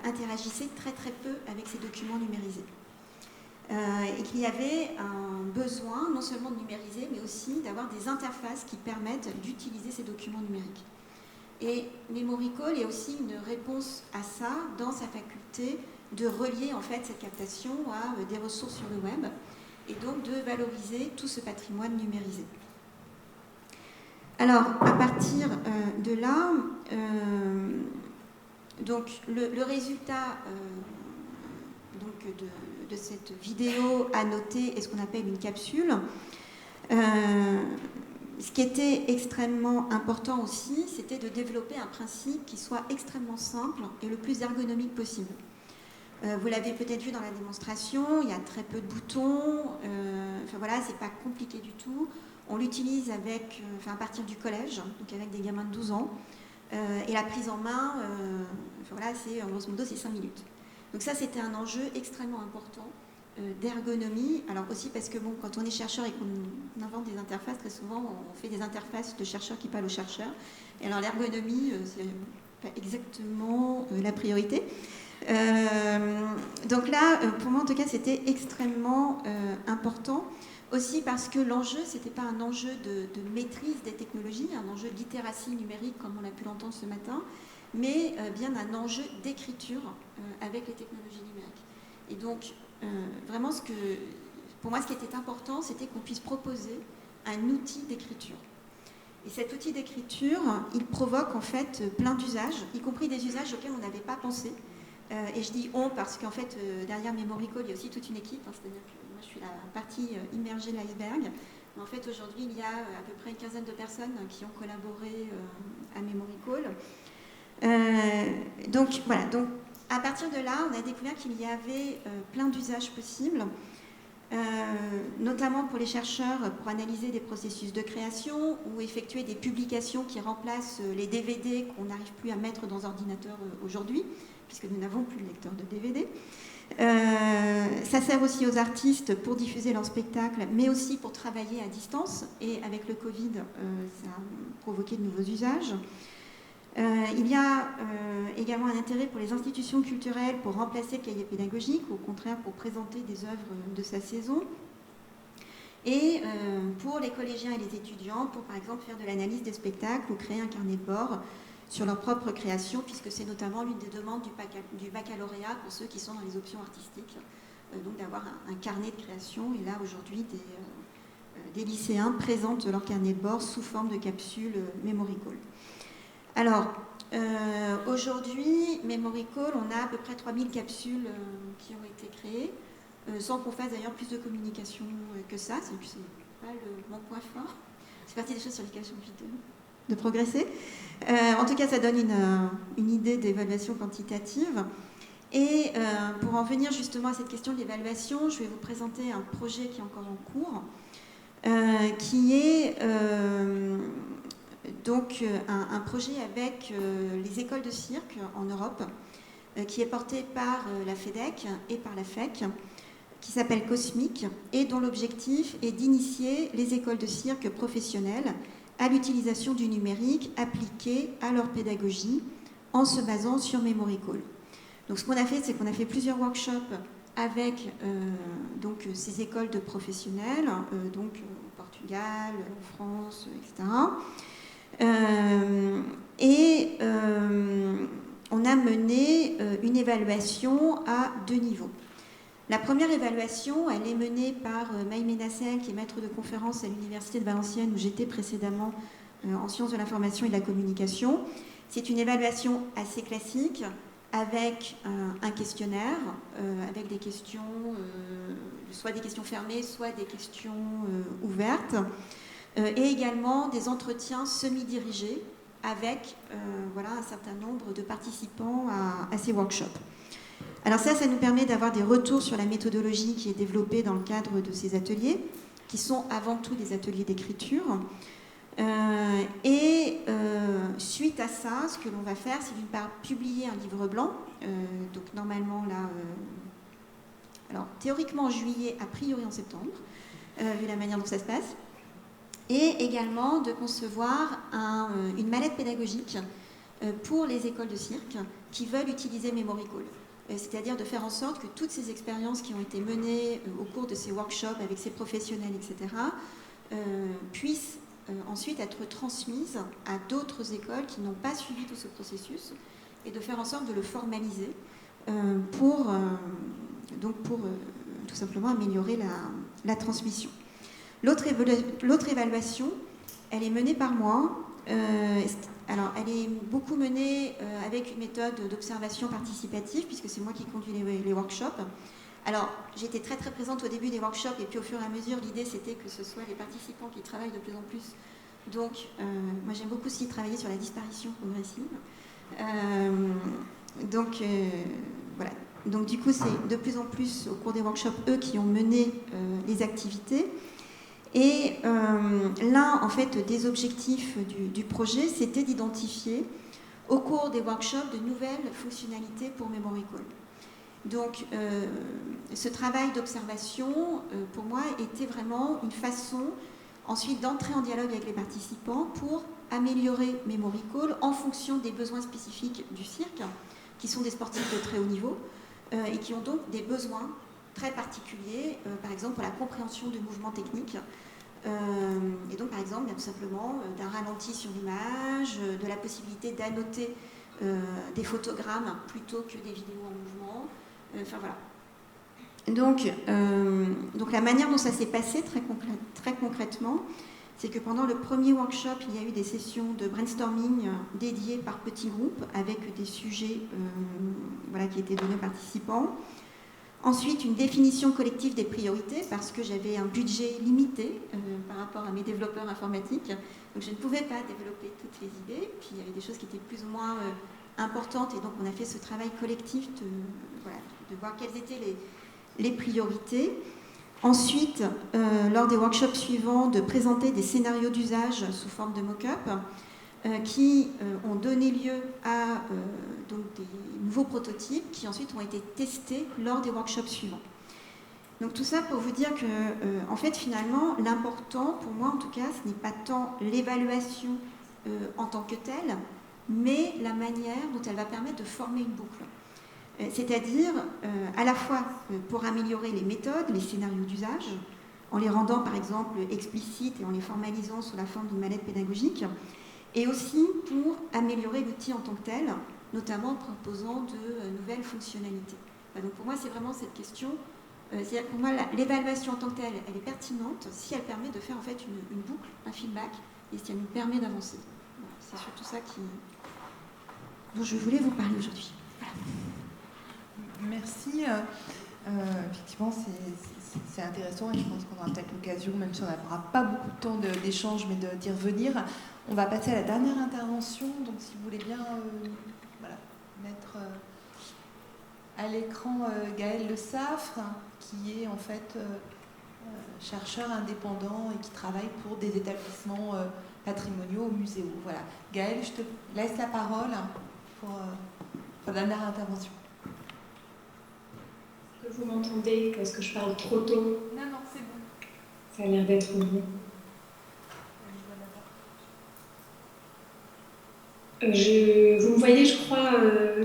interagissait très très peu avec ces documents numérisés. Et qu'il y avait un besoin non seulement de numériser, mais aussi d'avoir des interfaces qui permettent d'utiliser ces documents numériques. Et MemoryCall est aussi une réponse à ça dans sa faculté de relier en fait cette captation à des ressources sur le web et donc de valoriser tout ce patrimoine numérisé. Alors, à partir de là, donc le résultat donc de cette vidéo annotée est ce qu'on appelle une capsule. Ce qui était extrêmement important aussi, c'était de développer un principe qui soit extrêmement simple et le plus ergonomique possible. Vous l'avez peut-être vu dans la démonstration, il y a très peu de boutons, enfin voilà, c'est pas compliqué du tout. On l'utilise avec, à partir du collège, donc avec des gamins de 12 ans, et la prise en main, enfin voilà, c'est grosso modo, c'est 5 minutes. Donc ça, c'était un enjeu extrêmement important d'ergonomie. Alors aussi parce que bon, quand on est chercheur et qu'on invente des interfaces, très souvent, on fait des interfaces de chercheurs qui parlent aux chercheurs. Et alors l'ergonomie, c'est pas exactement la priorité. Donc là, pour moi en tout cas, c'était extrêmement important. Aussi parce que l'enjeu, c'était pas un enjeu de maîtrise des technologies, un enjeu de littératie numérique comme on a pu l'entendre ce matin, mais bien un enjeu d'écriture avec les technologies numériques. Et donc, vraiment, pour moi, ce qui était important, c'était qu'on puisse proposer un outil d'écriture. Et cet outil d'écriture, il provoque en fait plein d'usages, y compris des usages auxquels on n'avait pas pensé. Et je dis on parce qu'en fait, derrière MemoryCall, il y a aussi toute une équipe, c'est-à-dire que moi, je suis la partie immergée de l'iceberg. Mais en fait, aujourd'hui, il y a à peu près une quinzaine de personnes qui ont collaboré à MemoryCall. Donc voilà, donc à partir de là, on a découvert qu'il y avait plein d'usages possibles, notamment pour les chercheurs pour analyser des processus de création ou effectuer des publications qui remplacent les DVD qu'on n'arrive plus à mettre dans ordinateur aujourd'hui, puisque nous n'avons plus de lecteur de DVD. Ça sert aussi aux artistes pour diffuser leurs spectacles, mais aussi pour travailler à distance. Et avec le Covid, ça a provoqué de nouveaux usages. Il y a également un intérêt pour les institutions culturelles pour remplacer le cahier pédagogique, ou au contraire pour présenter des œuvres de sa saison. Et pour les collégiens et les étudiants, pour par exemple faire de l'analyse des spectacles ou créer un carnet de bord sur leur propre création, puisque c'est notamment l'une des demandes du baccalauréat pour ceux qui sont dans les options artistiques, donc d'avoir un carnet de création. Et là, aujourd'hui, des lycéens présentent leur carnet de bord sous forme de capsule MemoryCall. Alors, aujourd'hui, MemoryCall, on a à peu près 3000 capsules qui ont été créées, sans qu'on fasse d'ailleurs plus de communication que ça. C'est pas mon point fort. C'est partie des choses sur lesquelles j'ai envie de progresser. En tout cas, ça donne une idée d'évaluation quantitative. Et pour en venir justement à cette question de l'évaluation, je vais vous présenter un projet qui est encore en cours, qui est donc un projet avec les écoles de cirque en Europe, qui est porté par la FEDEC et par la FEC, qui s'appelle Cosmic, et dont l'objectif est d'initier les écoles de cirque professionnelles à l'utilisation du numérique appliqué à leur pédagogie en se basant sur MemoryCall. Donc ce qu'on a fait, c'est qu'on a fait plusieurs workshops avec donc, ces écoles de professionnels, donc au Portugal, en France, etc. On a mené une évaluation à 2 niveaux. La première évaluation, elle est menée par Maï Nassel, qui est maître de conférence à l'Université de Valenciennes, où j'étais précédemment en sciences de l'information et de la communication. C'est une évaluation assez classique, avec un questionnaire, avec des questions, soit des questions fermées, soit des questions ouvertes, et également des entretiens semi-dirigés avec voilà, un certain nombre de participants à ces workshops. Alors ça nous permet d'avoir des retours sur la méthodologie qui est développée dans le cadre de ces ateliers, qui sont avant tout des ateliers d'écriture. Suite à ça, ce que l'on va faire, c'est d'une part publier un livre blanc, donc normalement là, alors théoriquement en juillet, a priori en septembre, vu la manière dont ça se passe, et également de concevoir une mallette pédagogique pour les écoles de cirque qui veulent utiliser Memory Call. C'est-à-dire de faire en sorte que toutes ces expériences qui ont été menées au cours de ces workshops avec ces professionnels, etc., puissent ensuite être transmises à d'autres écoles qui n'ont pas suivi tout ce processus et de faire en sorte de le formaliser pour tout simplement améliorer la transmission. L'autre évaluation, elle est menée par moi. Alors, elle est beaucoup menée avec une méthode d'observation participative, puisque c'est moi qui conduis les workshops. Alors, j'étais très très présente au début des workshops, et puis au fur et à mesure, l'idée c'était que ce soit les participants qui travaillent de plus en plus. Donc, moi j'aime beaucoup aussi travailler sur la disparition progressive. Voilà. Donc, du coup, c'est de plus en plus au cours des workshops, eux qui ont mené les activités. Et l'un, en fait, des objectifs du projet, c'était d'identifier, au cours des workshops, de nouvelles fonctionnalités pour Memory Call. Donc, ce travail d'observation, pour moi, était vraiment une façon, ensuite, d'entrer en dialogue avec les participants pour améliorer Memory Call en fonction des besoins spécifiques du cirque, qui sont des sportifs de très haut niveau, et qui ont donc des besoins très particuliers, par exemple pour la compréhension de mouvements techniques, et donc par exemple tout simplement d'un ralenti sur l'image, de la possibilité d'annoter des photogrammes plutôt que des vidéos en mouvement, enfin voilà. Donc la manière dont ça s'est passé très concrètement, c'est que pendant le premier workshop, il y a eu des sessions de brainstorming dédiées par petits groupes avec des sujets voilà, qui étaient donnés aux participants. Ensuite, une définition collective des priorités, parce que j'avais un budget limité par rapport à mes développeurs informatiques. Donc je ne pouvais pas développer toutes les idées. Puis il y avait des choses qui étaient plus ou moins importantes. Et donc on a fait ce travail collectif de voir quelles étaient les priorités. Ensuite, lors des workshops suivants, de présenter des scénarios d'usage sous forme de mock-up qui ont donné lieu à donc des nouveaux prototypes qui ensuite ont été testés lors des workshops suivants. Donc tout ça pour vous dire que, en fait, finalement, l'important, pour moi en tout cas, ce n'est pas tant l'évaluation en tant que telle, mais la manière dont elle va permettre de former une boucle. C'est-à-dire à la fois pour améliorer les méthodes, les scénarios d'usage, en les rendant par exemple explicites et en les formalisant sous la forme d'une mallette pédagogique, et aussi pour améliorer l'outil en tant que tel, notamment en proposant de nouvelles fonctionnalités. Donc pour moi, c'est vraiment cette question. C'est-à-dire que pour moi, l'évaluation en tant que telle, elle est pertinente si elle permet de faire en fait une boucle, un feedback, et si elle nous permet d'avancer. Voilà, c'est surtout ça dont je voulais vous parler aujourd'hui. Voilà. Merci. Effectivement, c'est intéressant et je pense qu'on aura peut-être l'occasion, même si on n'aura pas beaucoup de temps d'échange, mais d'y revenir. On va passer à la dernière intervention. Donc, si vous voulez bien voilà, mettre à l'écran Gaël Le Saffre, qui est en fait chercheur indépendant et qui travaille pour des établissements patrimoniaux ou muséaux. Voilà. Gaël, je te laisse la parole pour la dernière intervention. Vous m'entendez? Est-ce que je parle trop tôt? Non, c'est bon. Ça a l'air d'être bon. Vous me voyez, je crois,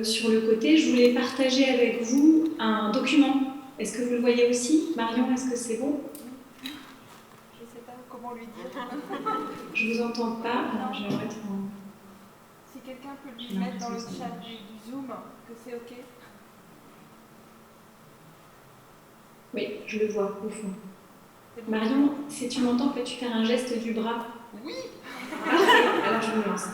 sur le côté. Je voulais partager avec vous un document. Est-ce que vous le voyez aussi? Marion, est-ce que c'est bon? Je ne sais pas comment lui dire. Je vous entends pas. Alors, j'aimerais être en... Si quelqu'un peut lui mettre dans le chat du Zoom que c'est OK. Oui, je le vois au fond. Marion, si tu m'entends, peux-tu faire un geste du bras? Oui. Parfait, alors je me lance.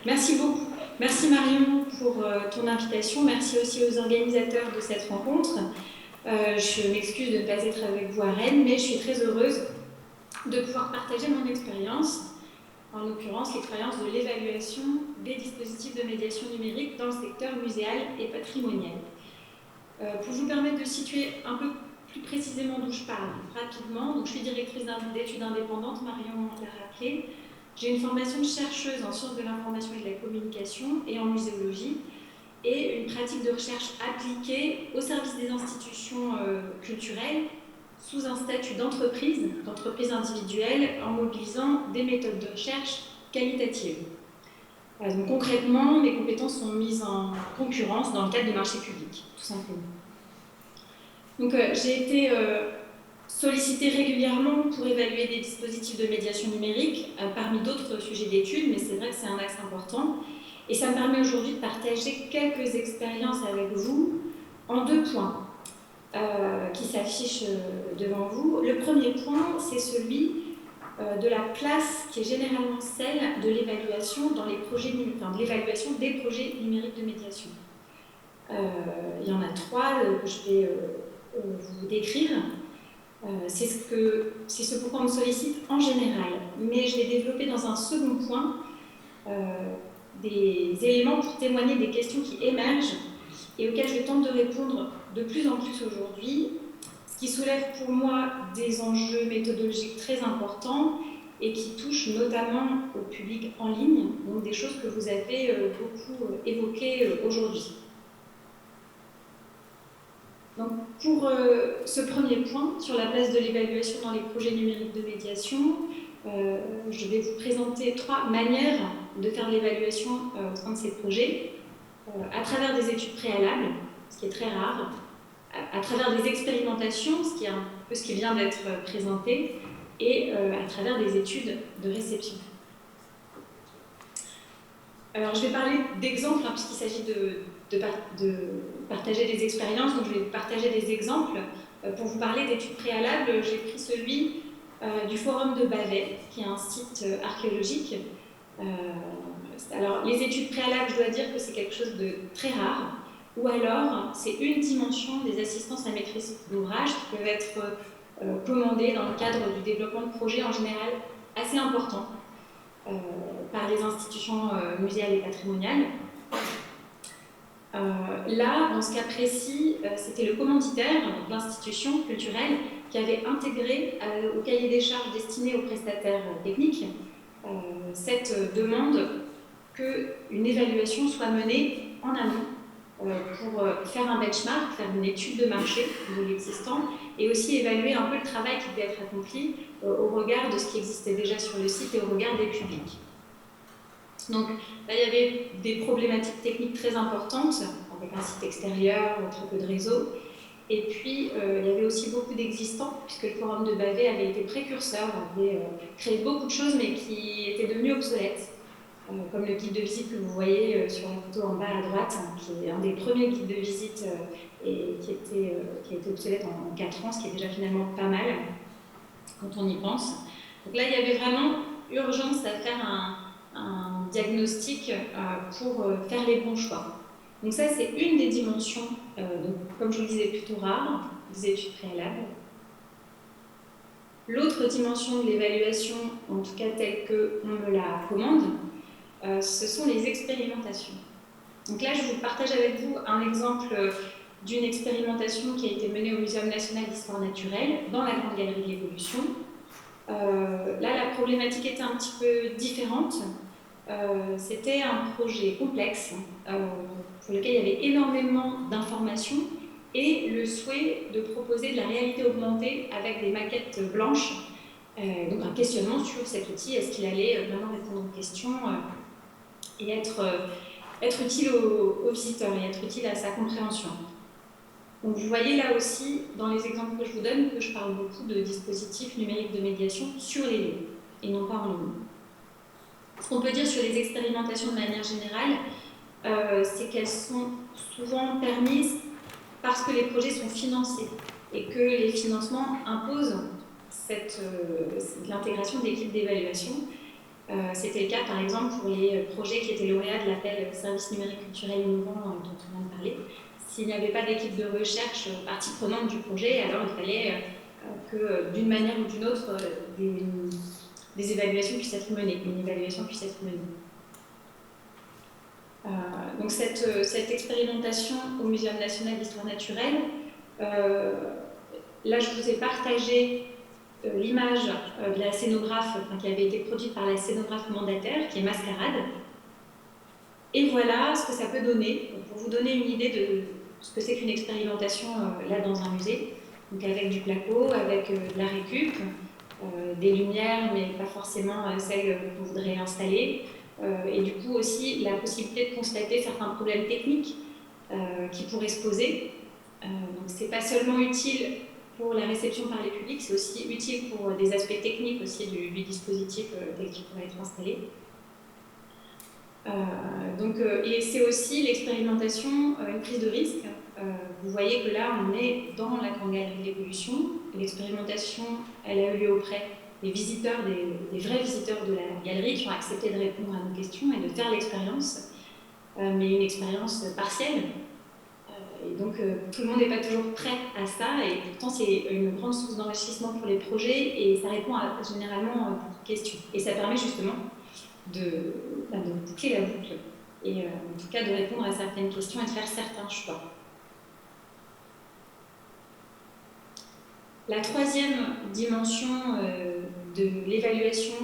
Merci beaucoup. Merci Marion pour ton invitation. Merci aussi aux organisateurs de cette rencontre. Je m'excuse de ne pas être avec vous à Rennes, mais je suis très heureuse de pouvoir partager mon expérience, en l'occurrence l'expérience de l'évaluation des dispositifs de médiation numérique dans le secteur muséal et patrimonial. Pour vous permettre de situer un peu plus précisément d'où je parle rapidement, donc je suis directrice d'études indépendantes, Marion l'a rappelé. J'ai une formation de chercheuse en sciences de l'information et de la communication et en muséologie. et une pratique de recherche appliquée au service des institutions culturelles sous un statut d'entreprise individuelle, en mobilisant des méthodes de recherche qualitatives. Donc, concrètement, mes compétences sont mises en concurrence dans le cadre de marchés publics, tout simplement. Donc, j'ai été sollicitée régulièrement pour évaluer des dispositifs de médiation numérique, parmi d'autres sujets d'études, mais c'est vrai que c'est un axe important. Et ça me permet aujourd'hui de partager quelques expériences avec vous en 2 points qui s'affichent devant vous. Le premier point, c'est celui de la place qui est généralement celle de l'évaluation dans les projets, de l'évaluation des projets numériques de médiation. Il y en a 3 que je vais vous décrire. C'est ce pourquoi on me sollicite en général, mais je vais développer dans un second point des éléments pour témoigner des questions qui émergent et auxquelles je tente de répondre de plus en plus aujourd'hui, ce qui soulève pour moi des enjeux méthodologiques très importants et qui touchent notamment au public en ligne, donc des choses que vous avez beaucoup évoquées aujourd'hui. Donc, pour ce premier point, sur la place de l'évaluation dans les projets numériques de médiation, je vais vous présenter 3 manières de faire de l'évaluation au sein de ces projets, à travers des études préalables, ce qui est très rare, à travers des expérimentations, ce qui est un peu ce qui vient d'être présenté, et à travers des études de réception. Alors, je vais parler d'exemples, puisqu'il s'agit de partager des expériences, donc je vais partager des exemples. Pour vous parler d'études préalables, j'ai pris celui du Forum de Bavay, qui est un site archéologique. Alors, les études préalables, je dois dire que c'est quelque chose de très rare, ou alors c'est une dimension des assistances à maîtrise d'ouvrage qui peuvent être commandées dans le cadre du développement de projets en général assez importants par les institutions muséales et patrimoniales. Là, dans ce cas précis, c'était le commanditaire de l'institution culturelle qui avait intégré au cahier des charges destiné aux prestataires techniques cette demande qu'une évaluation soit menée en amont pour faire un benchmark, faire une étude de marché de l'existant et aussi évaluer un peu le travail qui devait être accompli au regard de ce qui existait déjà sur le site et au regard des publics. Donc là, il y avait des problématiques techniques très importantes, avec un site extérieur, très peu de réseau. Et puis, il y avait aussi beaucoup d'existants, puisque le Forum de Bavay avait été précurseur, avait créé beaucoup de choses, mais qui étaient devenues obsolètes. Comme le guide de visite que vous voyez sur la photo en bas à droite, qui est un des premiers guides de visite et qui a été obsolète en 4 ans, ce qui est déjà finalement pas mal quand on y pense. Donc là, il y avait vraiment urgence à faire un diagnostic pour faire les bons choix. Donc ça, c'est une des dimensions, donc, comme je vous le disais, plutôt rares, des études préalables. L'autre dimension de l'évaluation, en tout cas telle qu'on me la commande, ce sont les expérimentations. Donc là, je vous partage avec vous un exemple d'une expérimentation qui a été menée au Muséum national d'histoire naturelle dans la Grande Galerie de l'Évolution. Là, la problématique était un petit peu différente. C'était un projet complexe pour lequel il y avait énormément d'informations et le souhait de proposer de la réalité augmentée avec des maquettes blanches. Donc un questionnement sur cet outil, est-ce qu'il allait vraiment répondre aux questions et être utile aux visiteurs et être utile à sa compréhension. Donc vous voyez là aussi, dans les exemples que je vous donne, que je parle beaucoup de dispositifs numériques de médiation sur les lieux et non pas en ligne. Ce qu'on peut dire sur les expérimentations de manière générale, c'est qu'elles sont souvent permises parce que les projets sont financés et que les financements imposent l'intégration d'équipes d'évaluation. C'était le cas par exemple pour les projets qui étaient lauréats de l'appel Service numérique culturel innovant dont on vient de parler. S'il n'y avait pas d'équipe de recherche partie prenante du projet, alors il fallait que d'une manière ou d'une autre des évaluations puissent être menées, une évaluation puisse être menée. Donc cette expérimentation au Muséum national d'histoire naturelle, là je vous ai partagé l'image de la scénographe qui avait été produite par la scénographe mandataire, qui est Mascarade. Et voilà ce que ça peut donner. Donc, pour vous donner une idée de ce que c'est qu'une expérimentation là dans un musée, donc avec du placo, avec de la récup, des lumières, mais pas forcément celles que vous voudrez installer, et du coup aussi la possibilité de constater certains problèmes techniques qui pourraient se poser. Donc c'est pas seulement utile pour la réception par les publics, c'est aussi utile pour des aspects techniques aussi du dispositif tel qu'il pourrait être installé. Et c'est aussi l'expérimentation, une prise de risque. Vous voyez que là, on est dans la grande galerie de l'évolution. L'expérimentation, elle a eu lieu auprès des visiteurs, des vrais visiteurs de la galerie qui ont accepté de répondre à nos questions et de faire l'expérience, mais une expérience partielle. Et donc, tout le monde n'est pas toujours prêt à ça, et pourtant, c'est une grande source d'enrichissement pour les projets, et ça répond généralement à beaucoup de questions. Et ça permet justement de boucler la boucle, et en tout cas de répondre à certaines questions et de faire certains choix. La troisième dimension de l'évaluation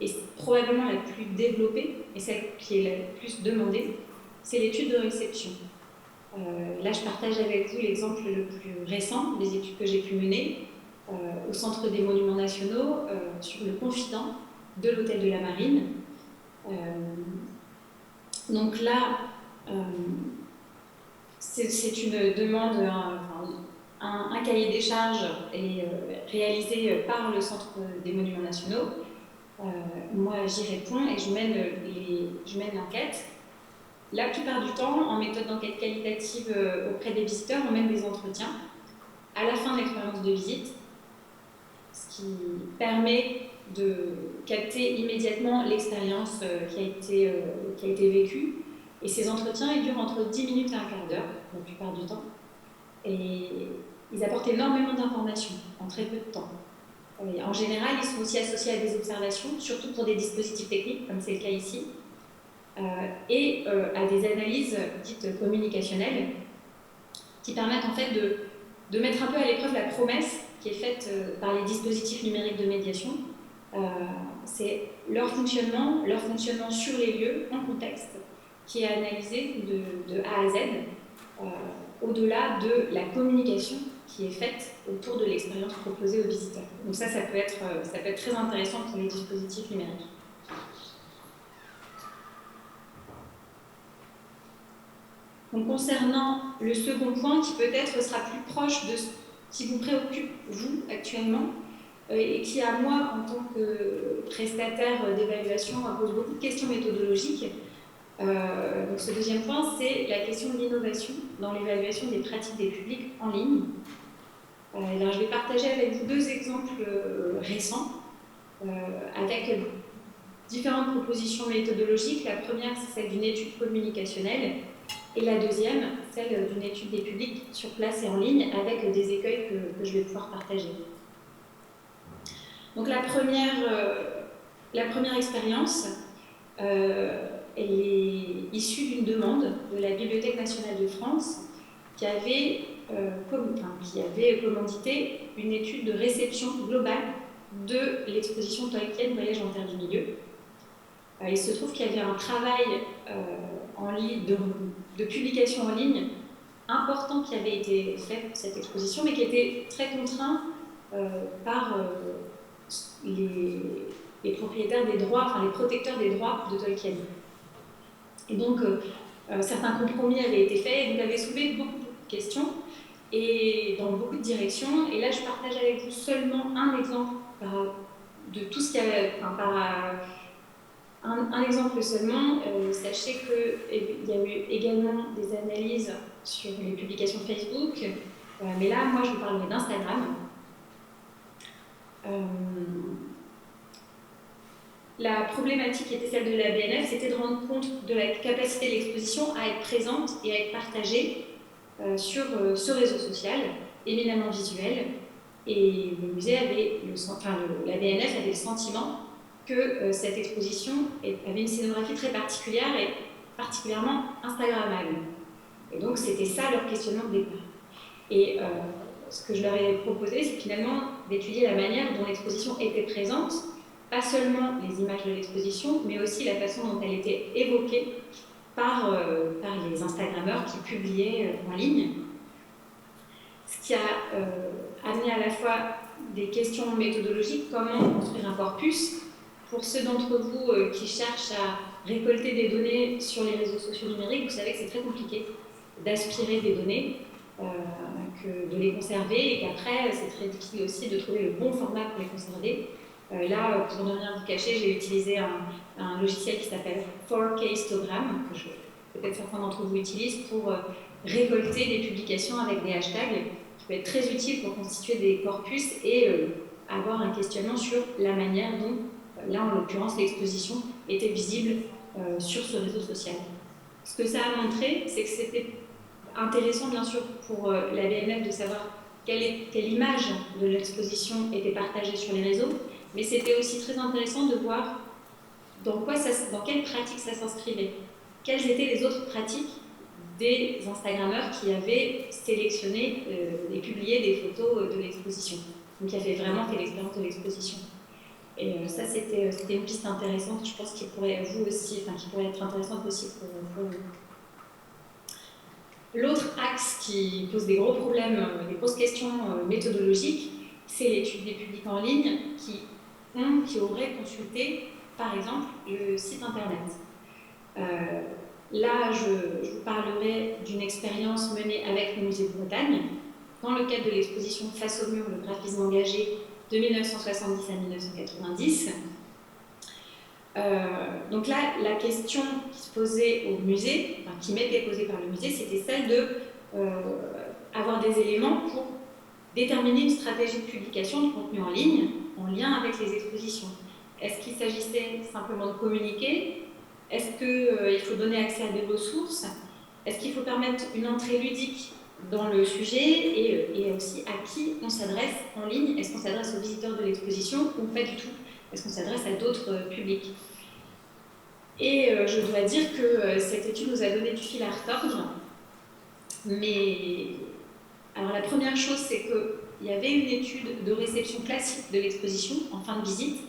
est probablement la plus développée, et celle qui est la plus demandée, c'est l'étude de réception. Là, je partage avec vous l'exemple le plus récent des études que j'ai pu mener au Centre des Monuments Nationaux sur le confident de l'Hôtel de la Marine. Donc là, c'est une demande, un cahier des charges est réalisé par le Centre des Monuments Nationaux. Moi, j'y réponds et je mène l'enquête. La plupart du temps, en méthode d'enquête qualitative auprès des visiteurs, on mène des entretiens à la fin de l'expérience de visite, ce qui permet de capter immédiatement l'expérience qui a été vécue. Et ces entretiens, ils durent entre 10 minutes et un quart d'heure, la plupart du temps. Et ils apportent énormément d'informations en très peu de temps. Et en général, ils sont aussi associés à des observations, surtout pour des dispositifs techniques, comme c'est le cas ici, et à des analyses dites communicationnelles, qui permettent en fait de mettre un peu à l'épreuve la promesse qui est faite par les dispositifs numériques de médiation. C'est leur fonctionnement sur les lieux, en contexte, qui est analysé de A à Z, au-delà de la communication qui est faite autour de l'expérience proposée aux visiteurs. Donc ça peut être très intéressant pour les dispositifs numériques. Donc, concernant le second point, qui peut-être sera plus proche de ce qui vous préoccupe, vous, actuellement, et qui, à moi, en tant que prestataire d'évaluation, pose beaucoup de questions méthodologiques. Donc, ce deuxième point, c'est la question de l'innovation dans l'évaluation des pratiques des publics en ligne. Alors, je vais partager avec vous deux exemples récents, avec différentes propositions méthodologiques. La première, c'est celle d'une étude communicationnelle, et la deuxième, celle d'une étude des publics sur place et en ligne, avec des écueils que je vais pouvoir partager. Donc la première expérience, elle est issue d'une demande de la Bibliothèque nationale de France qui avait commandité une étude de réception globale de l'exposition Tolkien, Voyage en terre du milieu. Il se trouve qu'il y avait un travail en ligne, de publication en ligne important qui avait été fait pour cette exposition, mais qui était très contraint par les propriétaires des droits, enfin les protecteurs des droits de Tolkien. Et donc, certains compromis avaient été faits, et donc avait soulevé beaucoup de questions, et dans beaucoup de directions. Et là, je partage avec vous seulement un exemple de tout ce qu'il y avait, un exemple seulement. Sachez qu'il y a eu également des analyses sur les publications Facebook, mais là, moi, je vous parlerai d'Instagram. La problématique qui était celle de la BNF, c'était de rendre compte de la capacité de l'exposition à être présente et à être partagée sur ce réseau social éminemment visuel. Et le musée avait la BNF avait le sentiment que cette exposition avait une scénographie très particulière et particulièrement instagrammable. Et donc c'était ça leur questionnement de départ. Et ce que je leur ai proposé, c'est finalement d'étudier la manière dont l'exposition était présente, pas seulement les images de l'exposition, mais aussi la façon dont elle était évoquée par les Instagrammeurs qui publiaient en ligne. Ce qui a amené à la fois des questions méthodologiques, comment construire un corpus. Pour ceux d'entre vous qui cherchent à récolter des données sur les réseaux sociaux numériques, vous savez que c'est très compliqué d'aspirer des données, de les conserver, et qu'après, c'est très difficile aussi de trouver le bon format pour les conserver. Là, pour ne rien vous cacher, j'ai utilisé un logiciel qui s'appelle 4K Histogram, que peut-être certains d'entre vous utilisent, pour récolter des publications avec des hashtags, qui peut être très utile pour constituer des corpus et avoir un questionnement sur la manière dont, là en l'occurrence, l'exposition était visible sur ce réseau social. Ce que ça a montré, c'est que c'était intéressant, bien sûr, pour la BNF de savoir quelle image de l'exposition était partagée sur les réseaux, mais c'était aussi très intéressant de voir dans quelle pratique ça s'inscrivait. Quelles étaient les autres pratiques des Instagrammeurs qui avaient sélectionné et publié des photos de l'exposition, donc qui avaient vraiment fait l'expérience de l'exposition. Et ça, c'était une piste intéressante, je pense, qui pourrait être intéressante aussi pour vous. L'autre axe qui pose des gros problèmes, des grosses questions méthodologiques, c'est l'étude des publics en ligne qui auraient consulté, par exemple, le site internet. Là, je vous parlerai d'une expérience menée avec le Musée de Bretagne, dans le cadre de l'exposition Face au mur, le graphisme engagé de 1970 à 1990. Donc là, la question qui se posait au musée, qui m'était posée par le musée, c'était celle d'avoir des éléments pour déterminer une stratégie de publication de contenu en ligne en lien avec les expositions. Est-ce qu'il s'agissait simplement de communiquer? Est-ce qu'il faut donner accès à des ressources? Est-ce qu'il faut permettre une entrée ludique dans le sujet et aussi à qui on s'adresse en ligne? Est-ce qu'on s'adresse aux visiteurs de l'exposition ou pas du tout? Est-ce qu'on s'adresse à d'autres publics? Et je dois dire que cette étude nous a donné du fil à retordre. Mais alors la première chose, c'est qu'il y avait une étude de réception classique de l'exposition en fin de visite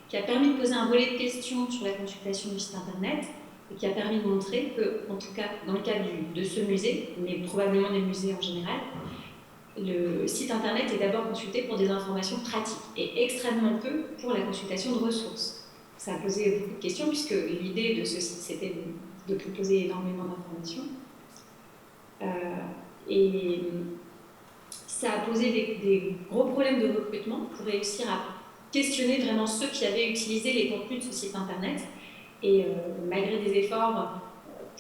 qui a permis de poser un volet de questions sur la consultation du site internet et qui a permis de montrer que, en tout cas dans le cadre de ce musée, mais probablement des musées en général, le site internet est d'abord consulté pour des informations pratiques et extrêmement peu pour la consultation de ressources. Ça a posé beaucoup de questions puisque l'idée de ce site c'était de proposer énormément d'informations. Et ça a posé des gros problèmes de recrutement pour réussir à questionner vraiment ceux qui avaient utilisé les contenus de ce site internet. Et malgré des efforts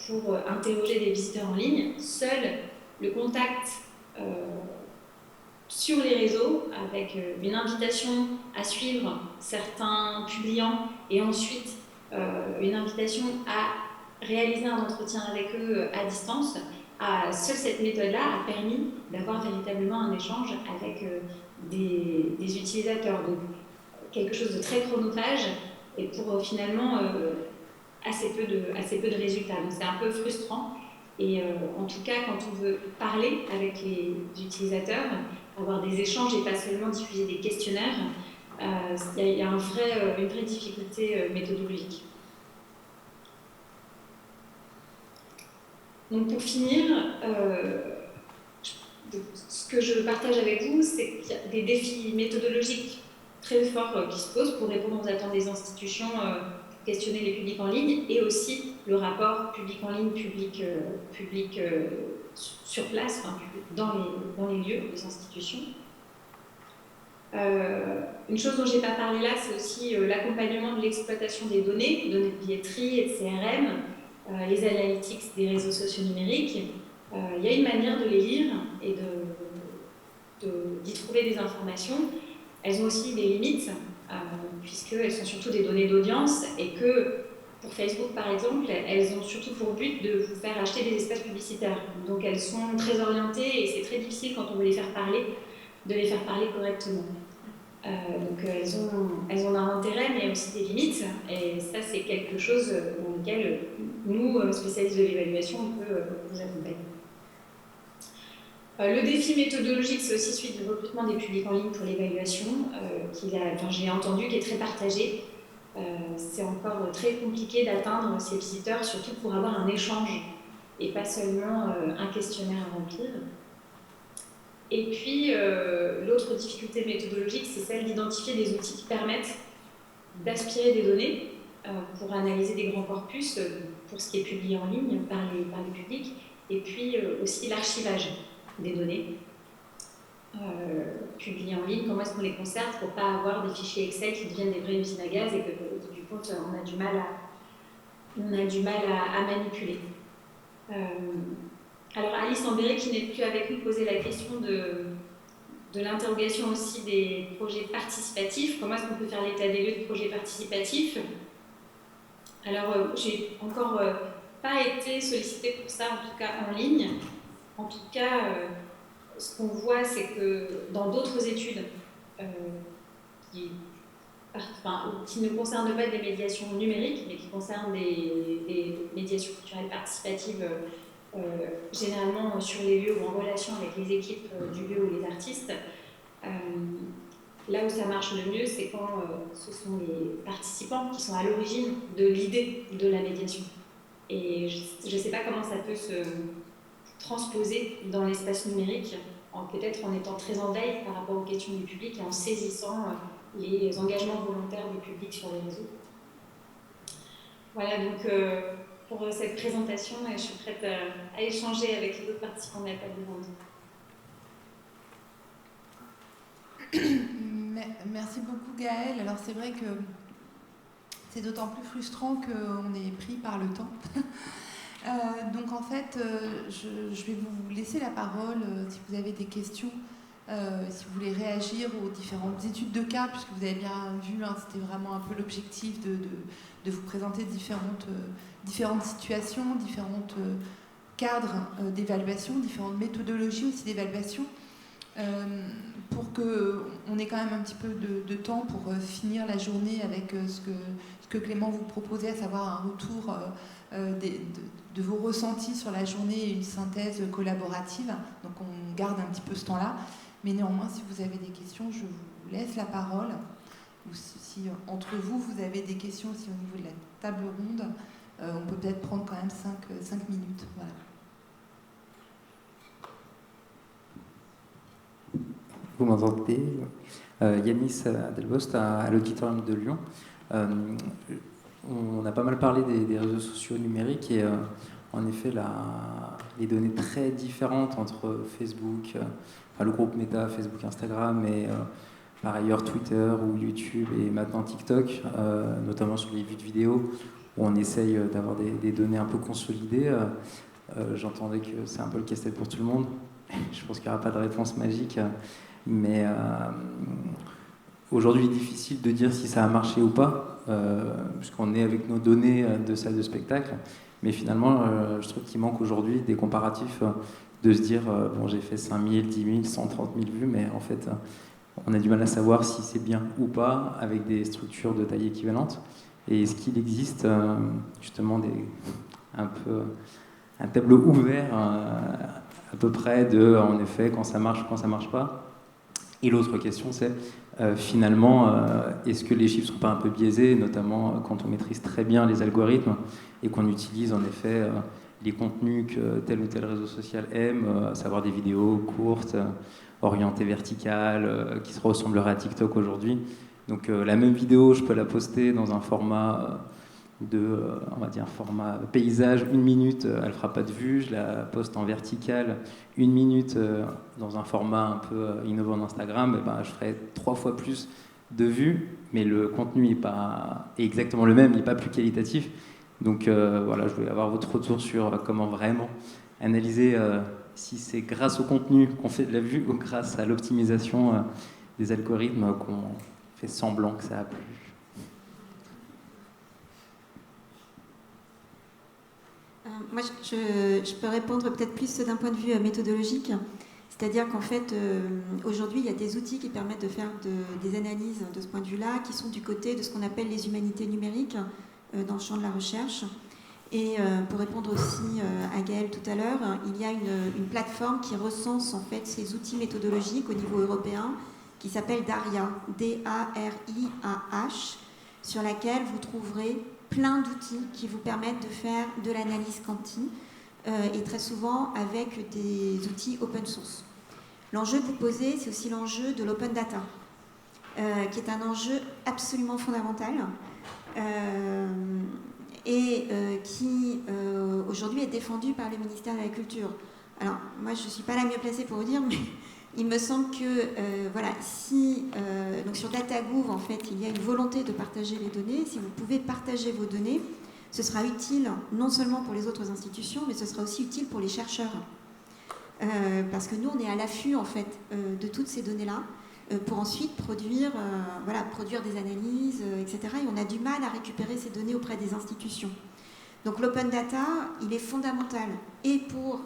pour interroger des visiteurs en ligne, seul le contact sur les réseaux avec une invitation à suivre certains publiants et ensuite une invitation à réaliser un entretien avec eux à distance, seule cette méthode-là a permis d'avoir véritablement un échange avec des utilisateurs. Donc quelque chose de très chronophage et pour finalement assez peu de résultats. Donc c'est un peu frustrant. Et en tout cas, quand on veut parler avec les utilisateurs, avoir des échanges et pas seulement diffuser des questionnaires, il y a une vraie difficulté méthodologique. Donc pour finir, ce que je partage avec vous, c'est qu'il y a des défis méthodologiques très forts qui se posent pour répondre aux attentes des institutions, pour questionner les publics en ligne, et aussi le rapport public en ligne, public sur place, enfin, dans les lieux des institutions. Une chose dont je n'ai pas parlé là, c'est aussi l'accompagnement de l'exploitation des données de billetterie et de CRM, les analytics des réseaux sociaux numériques. Il y a une manière de les lire et d'y trouver des informations. Elles ont aussi des limites, puisqu'elles sont surtout des données d'audience et que, pour Facebook par exemple, elles ont surtout pour but de vous faire acheter des espaces publicitaires. Donc elles sont très orientées et c'est très difficile quand on veut les faire parler, de les faire parler correctement. Donc elles ont un intérêt mais aussi des limites et ça c'est quelque chose dans lequel nous, spécialistes de l'évaluation, on peut vous accompagner. Le défi méthodologique, c'est aussi celui du recrutement des publics en ligne pour l'évaluation, j'ai entendu, qui est très partagé. c'est encore très compliqué d'atteindre ces visiteurs, surtout pour avoir un échange et pas seulement un questionnaire à remplir. Et puis, l'autre difficulté méthodologique, c'est celle d'identifier des outils qui permettent d'aspirer des données pour analyser des grands corpus, pour ce qui est publié en ligne par les publics, et puis aussi l'archivage des données publiées en ligne, comment est-ce qu'on les conserve pour ne pas avoir des fichiers Excel qui deviennent des vraies usines à gaz et que du coup on a du mal à manipuler. Alors Alice Ambéré, qui n'est plus avec nous, posait la question de l'interrogation aussi des projets participatifs. Comment est-ce qu'on peut faire l'état des lieux de projets participatifs? Alors, j'ai encore pas été sollicitée pour ça, en tout cas en ligne. En tout cas, ce qu'on voit, c'est que dans d'autres études qui ne concernent pas des médiations numériques, mais qui concernent des médiations culturelles participatives, généralement sur les lieux ou en relation avec les équipes du lieu ou les artistes, là où ça marche le mieux, c'est quand ce sont les participants qui sont à l'origine de l'idée de la médiation. Et je ne sais pas comment ça peut se transposer dans l'espace numérique, peut-être en étant très en veille par rapport aux questions du public et en saisissant les engagements volontaires du public sur les réseaux. Voilà, donc pour cette présentation, je suis prête à échanger avec les autres participants de la table ronde. Merci beaucoup Gaëlle. Alors c'est vrai que c'est d'autant plus frustrant qu'on est pris par le temps. Donc en fait, je vais vous laisser la parole si vous avez des questions, si vous voulez réagir aux différentes études de cas, puisque vous avez bien vu, hein, c'était vraiment un peu l'objectif de vous présenter différentes situations, différents cadres d'évaluation, différentes méthodologies aussi d'évaluation. Pour qu'on ait quand même un petit peu de temps pour finir la journée avec ce que Clément vous proposait, à savoir un retour de vos ressentis sur la journée et une synthèse collaborative. Donc on garde un petit peu ce temps-là. Mais néanmoins, si vous avez des questions, je vous laisse la parole. Ou si entre vous, vous avez des questions aussi au niveau de la table ronde, on peut peut-être prendre quand même 5 minutes. Voilà. Vous m'entendez? Yanis Delbost à l'Auditorium de Lyon. On a pas mal parlé des réseaux sociaux numériques et en effet les données très différentes entre Facebook, le groupe Meta, Facebook, Instagram et par ailleurs Twitter ou YouTube et maintenant TikTok, notamment sur les vues de vidéos où on essaye d'avoir des données un peu consolidées. J'entendais que c'est un peu le casse-tête pour tout le monde. Je pense qu'il n'y aura pas de réponse magique. Mais aujourd'hui, il est difficile de dire si ça a marché ou pas, puisqu'on est avec nos données de salles de spectacle. Mais finalement, je trouve qu'il manque aujourd'hui des comparatifs, de se dire, bon, j'ai fait 5 000, 10 000, 130 000 vues, mais en fait, on a du mal à savoir si c'est bien ou pas avec des structures de taille équivalente. Et est-ce qu'il existe justement un tableau ouvert à peu près de, en effet, quand ça marche ou quand ça marche pas? Et l'autre question, c'est finalement, est-ce que les chiffres ne sont pas un peu biaisés, notamment quand on maîtrise très bien les algorithmes et qu'on utilise en effet les contenus que tel ou tel réseau social aime, à savoir des vidéos courtes, orientées verticales, qui se ressembleraient à TikTok aujourd'hui. Donc la même vidéo, je peux la poster dans un format on va dire format paysage, 1 minute, elle fera pas de vue. Je la poste en verticale, 1 minute, dans un format un peu innovant d'Instagram, je ferai 3 fois plus de vues, mais le contenu est exactement le même, il n'est pas plus qualitatif. Donc voilà, je voulais avoir votre retour sur comment vraiment analyser si c'est grâce au contenu qu'on fait de la vue ou grâce à l'optimisation des algorithmes qu'on fait semblant que ça a plu. Moi, je peux répondre peut-être plus d'un point de vue méthodologique. C'est-à-dire qu'en fait, aujourd'hui, il y a des outils qui permettent de faire des analyses de ce point de vue-là, qui sont du côté de ce qu'on appelle les humanités numériques dans le champ de la recherche. Et pour répondre aussi à Gaëlle tout à l'heure, il y a une plateforme qui recense en fait ces outils méthodologiques au niveau européen, qui s'appelle DARIAH, D-A-R-I-A-H. sur laquelle vous trouverez plein d'outils qui vous permettent de faire de l'analyse quanti, et très souvent avec des outils open source. L'enjeu que vous posez, c'est aussi l'enjeu de l'open data, qui est un enjeu absolument fondamental, et qui aujourd'hui est défendu par le ministère de la Culture. Alors, moi, je ne suis pas la mieux placée pour vous dire, mais il me semble que, voilà, si donc sur DataGouv, en fait, il y a une volonté de partager les données, si vous pouvez partager vos données, ce sera utile non seulement pour les autres institutions, mais ce sera aussi utile pour les chercheurs. Parce que nous, on est à l'affût, en fait, de toutes ces données-là, pour ensuite produire, voilà, produire des analyses, etc. Et on a du mal à récupérer ces données auprès des institutions. Donc l'open data, il est fondamental, et pour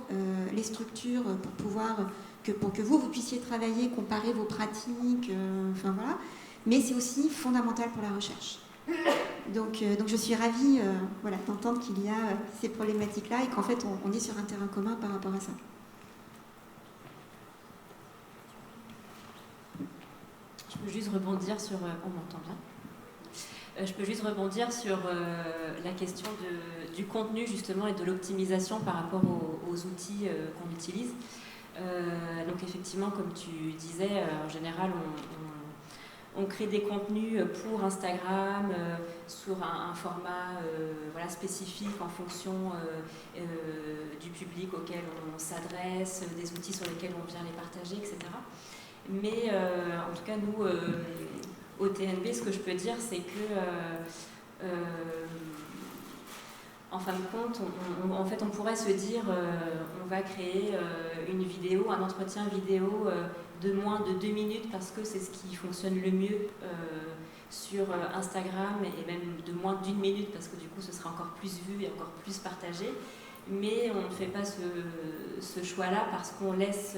les structures, pour que vous puissiez travailler, comparer vos pratiques, enfin voilà, mais c'est aussi fondamental pour la recherche. Donc je suis ravie voilà, d'entendre qu'il y a ces problématiques-là et qu'en fait on est sur un terrain commun par rapport à ça. Je peux juste rebondir sur... on m'entend bien. Je peux juste rebondir sur la question du contenu justement et de l'optimisation par rapport aux outils qu'on utilise. Donc effectivement, comme tu disais, en général, on crée des contenus pour Instagram sur un format voilà, spécifique en fonction du public auquel on s'adresse, des outils sur lesquels on vient les partager, etc. Mais en tout cas, nous, au TNB, ce que je peux dire, c'est que en fin de compte, en fait, on pourrait se dire on va créer une vidéo, un entretien vidéo de moins de 2 minutes parce que c'est ce qui fonctionne le mieux sur Instagram, et même de moins d'1 minute parce que du coup ce sera encore plus vu et encore plus partagé. Mais on ne fait pas ce choix-là parce qu'on laisse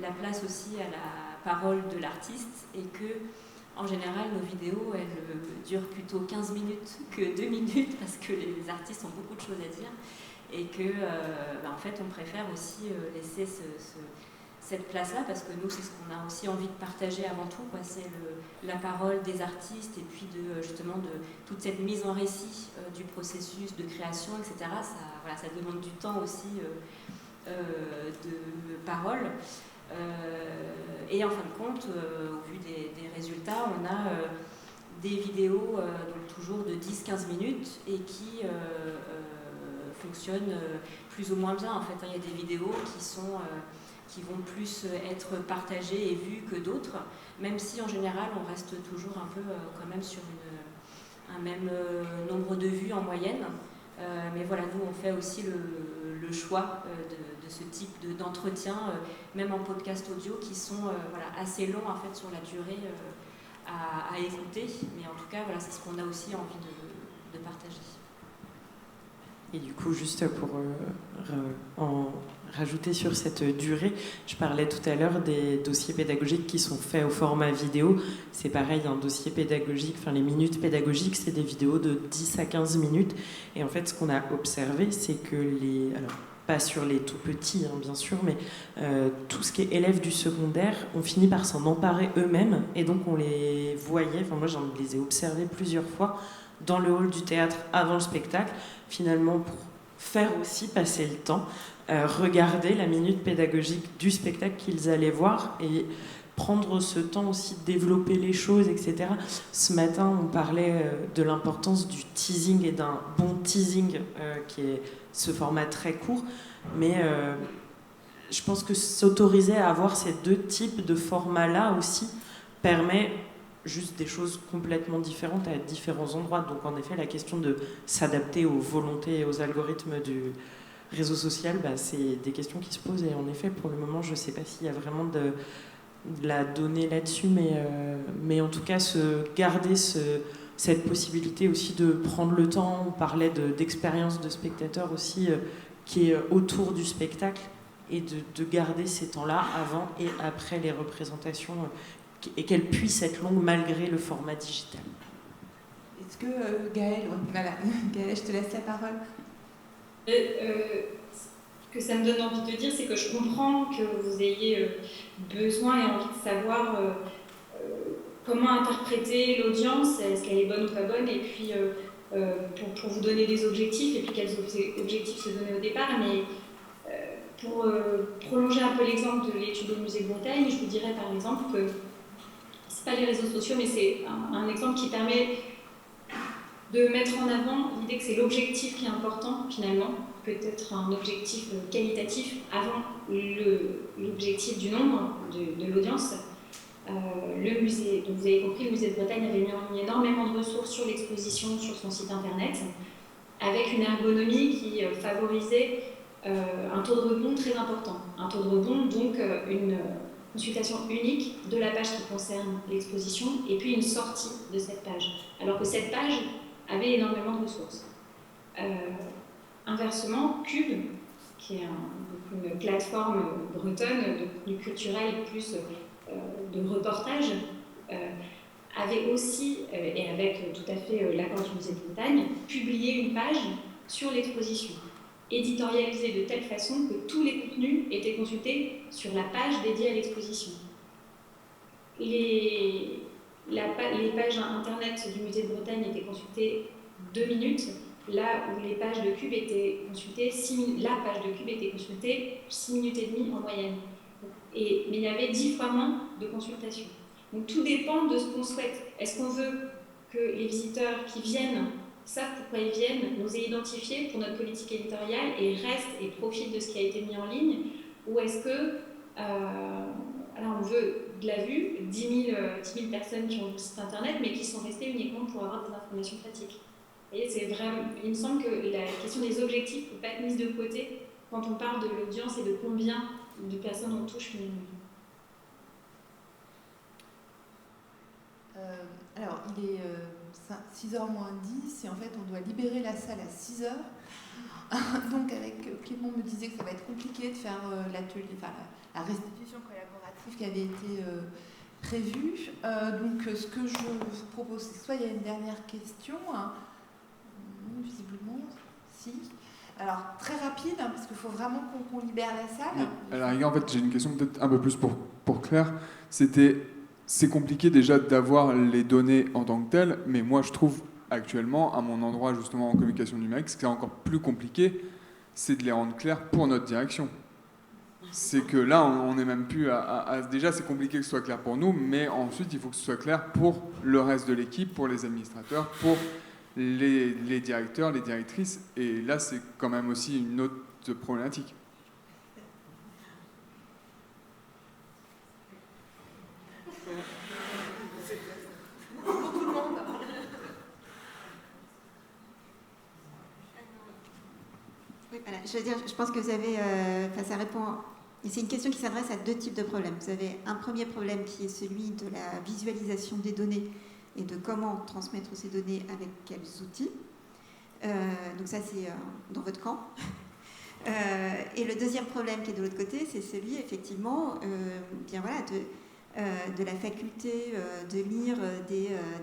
la place aussi à la parole de l'artiste, et que en général, nos vidéos, elles durent plutôt 15 minutes que 2 minutes parce que les artistes ont beaucoup de choses à dire, et que, en fait, on préfère aussi laisser cette place-là parce que nous, c'est ce qu'on a aussi envie de partager avant tout, quoi. C'est la parole des artistes, et puis justement de toute cette mise en récit du processus de création, etc. Ça demande du temps aussi de parole. Et en fin de compte, au vu des résultats, on a des vidéos donc toujours de 10-15 minutes et qui fonctionnent plus ou moins bien. En fait, il y a des vidéos qui vont plus être partagées et vues que d'autres, même si en général on reste toujours un peu quand même sur un même nombre de vues en moyenne. Mais voilà, nous on fait aussi le choix de ce type d'entretien, même en podcast audio, qui sont voilà, assez longs en fait sur la durée à écouter. Mais en tout cas, voilà, c'est ce qu'on a aussi envie de partager. Et du coup, juste pour en rajouter sur cette durée, je parlais tout à l'heure des dossiers pédagogiques qui sont faits au format vidéo. C'est pareil, un dossier pédagogique, enfin les minutes pédagogiques, c'est des vidéos de 10 à 15 minutes. Et en fait, ce qu'on a observé, c'est que alors pas sur les tout petits, hein, bien sûr, mais tout ce qui est élèves du secondaire, on finit par s'en emparer eux-mêmes. Et donc, on les voyait, enfin moi, j'en les ai observés plusieurs fois dans le hall du théâtre avant le spectacle, finalement pour faire aussi passer le temps, regarder la minute pédagogique du spectacle qu'ils allaient voir et prendre ce temps aussi de développer les choses, etc. Ce matin, on parlait de l'importance du teasing et d'un bon teasing qui est ce format très court, mais je pense que s'autoriser à avoir ces deux types de formats-là aussi permet juste des choses complètement différentes à différents endroits. Donc en effet, la question de s'adapter aux volontés et aux algorithmes du réseau social, c'est des questions qui se posent. Et en effet, pour le moment, je ne sais pas s'il y a vraiment de la donnée là-dessus, mais en tout cas, garder cette possibilité aussi de prendre le temps. On parlait d'expérience de spectateur aussi, qui est autour du spectacle, et de garder ces temps-là avant et après les représentations, et qu'elle puisse être longue malgré le format digital. Est-ce que Gaëlle, voilà, Gaëlle, je te laisse la parole. Ce que ça me donne envie de dire, c'est que je comprends que vous ayez besoin et envie de savoir comment interpréter l'audience, est-ce qu'elle est bonne ou pas bonne, et puis pour vous donner des objectifs, et puis quels objectifs se donner au départ. Mais pour prolonger un peu l'exemple de l'étude au Musée de Bretagne, je vous dirais par exemple que c'est pas les réseaux sociaux, mais c'est un exemple qui permet de mettre en avant l'idée que c'est l'objectif qui est important finalement, peut-être un objectif qualitatif avant l'objectif du nombre de l'audience. Le musée, donc vous avez compris, le Musée de Bretagne avait mis en ligne énormément de ressources sur l'exposition sur son site internet, avec une ergonomie qui favorisait un taux de rebond très important. Un taux de rebond, donc une consultation unique de la page qui concerne l'exposition, et puis une sortie de cette page. Alors que cette page avait énormément de ressources. Inversement, Cube, qui est une plateforme bretonne de contenu culturel plus de reportage, avait aussi, et avec tout à fait l'accord du Musée de Bretagne, publié une page sur l'exposition, éditorialisée de telle façon que tous les contenus étaient consultés sur la page dédiée à l'exposition. Les pages internet du Musée de Bretagne étaient consultées 2 minutes, là où les pages de Cube étaient consultées la page de Cube était consultée 6 minutes et demie en moyenne. Mais il y avait 10 fois moins de consultations. Donc tout dépend de ce qu'on souhaite. Est-ce qu'on veut que les visiteurs qui viennent savent pourquoi ils viennent, nous aient identifiés pour notre politique éditoriale et restent et profitent de ce qui a été mis en ligne, ou est-ce que alors on veut de la vue, 10 000 personnes qui ont le site internet, mais qui sont restées uniquement pour avoir des informations pratiques. Et c'est vraiment, il me semble que la question des objectifs ne peut pas être mise de côté quand on parle de l'audience et de combien de personnes on touche finalement. Alors, il est 6h moins 10 et en fait, on doit libérer la salle à 6h. Donc, avec Clément me disait que ça va être compliqué de faire l'atelier, enfin, la restitution collaborative qui avait été prévue. Donc, ce que je vous propose, c'est soit il y a une dernière question, hein, visiblement, si. Alors, très rapide, hein, parce qu'il faut vraiment qu'on libère la salle. Alors, en fait, j'ai une question peut-être un peu plus pour Claire. C'est compliqué déjà d'avoir les données en tant que telles, mais moi je trouve actuellement, à mon endroit justement en communication numérique, ce qui est encore plus compliqué, c'est de les rendre clairs pour notre direction. C'est que là, on n'est même plus déjà, c'est compliqué que ce soit clair pour nous, mais ensuite, il faut que ce soit clair pour le reste de l'équipe, pour les administrateurs, pour les directeurs, les directrices. Et là, c'est quand même aussi une autre problématique. Oui, voilà. Je veux dire, je pense que vous avez, ça répond. C'est une question qui s'adresse à 2 types de problèmes. Vous avez un premier problème qui est celui de la visualisation des données et de comment transmettre ces données avec quels outils. Donc ça, c'est dans votre camp. Et le deuxième problème qui est de l'autre côté, c'est celui, effectivement, bien voilà, de la faculté de lire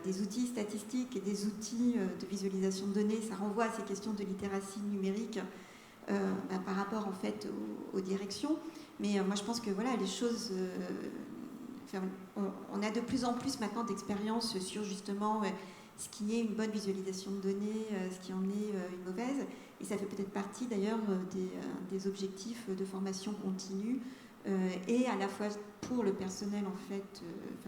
des outils statistiques et des outils de visualisation de données. Ça renvoie à ces questions de littératie numérique par rapport en fait aux directions. Mais moi je pense que voilà, les choses, on a de plus en plus maintenant d'expérience sur justement ce qui est une bonne visualisation de données, ce qui en est une mauvaise. Et ça fait peut-être partie d'ailleurs des objectifs de formation continue et à la fois pour le personnel en fait,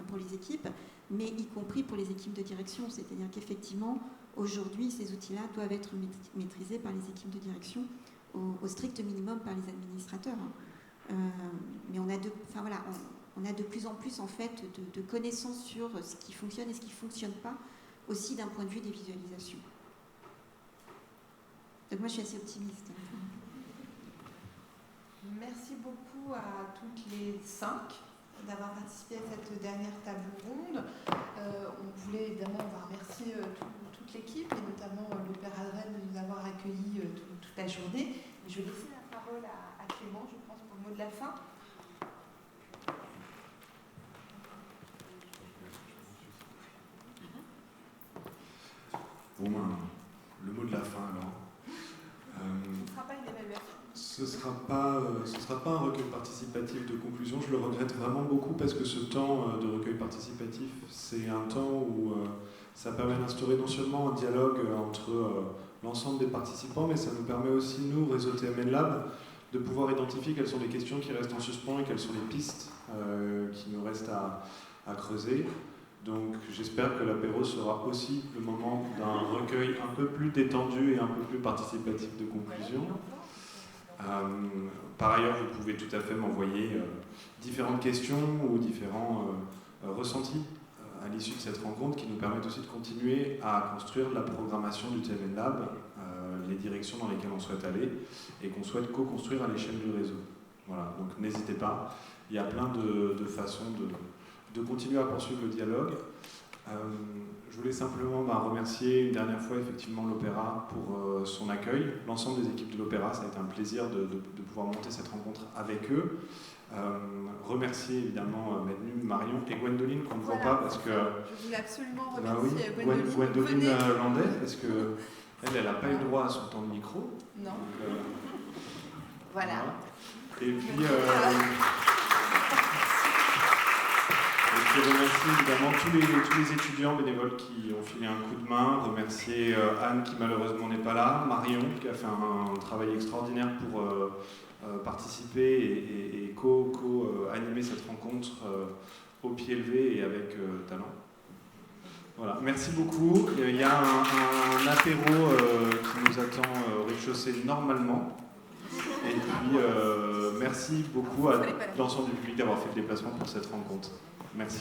pour les équipes, mais y compris pour les équipes de direction. C'est-à-dire qu'effectivement, aujourd'hui, ces outils-là doivent être maîtrisés par les équipes de direction au strict minimum par les administrateurs. Mais on a de plus en plus en fait de connaissances sur ce qui fonctionne et ce qui ne fonctionne pas, aussi d'un point de vue des visualisations. Donc moi je suis assez optimiste. Merci beaucoup à toutes les 5 d'avoir participé à cette dernière table ronde. On voulait évidemment remercier toute l'équipe et notamment l'Opéra de Rennes de nous avoir accueillis toute la journée. Et je vais laisser la parole à Clément, je pense, pour le mot de la fin. Bon, le mot de la fin alors. Ce ne sera pas une évaluation. Ce sera pas un recueil participatif de conclusion. Je le regrette vraiment beaucoup parce que ce temps de recueil participatif, c'est un temps où ça permet d'instaurer non seulement un dialogue entre l'ensemble des participants, mais ça nous permet aussi, nous, réseau TMN Lab, de pouvoir identifier quelles sont les questions qui restent en suspens et quelles sont les pistes qui nous restent à creuser. Donc j'espère que l'apéro sera aussi le moment d'un recueil un peu plus détendu et un peu plus participatif de conclusion. Par ailleurs, vous pouvez tout à fait m'envoyer différentes questions ou différents ressentis à l'issue de cette rencontre qui nous permettent aussi de continuer à construire la programmation du TMN Lab, les directions dans lesquelles on souhaite aller et qu'on souhaite co-construire à l'échelle du réseau. Voilà, donc n'hésitez pas, il y a plein de façons de continuer à poursuivre le dialogue. Je voulais simplement remercier une dernière fois effectivement l'Opéra pour son accueil, l'ensemble des équipes de l'Opéra, ça a été un plaisir de pouvoir monter cette rencontre avec eux. Remercier évidemment Manu, Marion et Gwendoline qu'on ne voit pas parce que... Je voulais absolument remercier Gwendoline Landais parce que elle n'a pas eu droit à son temps de micro. Non. Donc, voilà. Et puis... Je remercie évidemment tous les étudiants bénévoles qui ont filé un coup de main. Remercier Anne qui malheureusement n'est pas là, Marion qui a fait un travail extraordinaire pour participer et co-animer cette rencontre au pied levé et avec talent. Voilà, merci beaucoup. Il y a un apéro qui nous attend au rez-de-chaussée normalement. Et puis merci beaucoup à l'ensemble du public d'avoir fait le déplacement pour cette rencontre. Merci.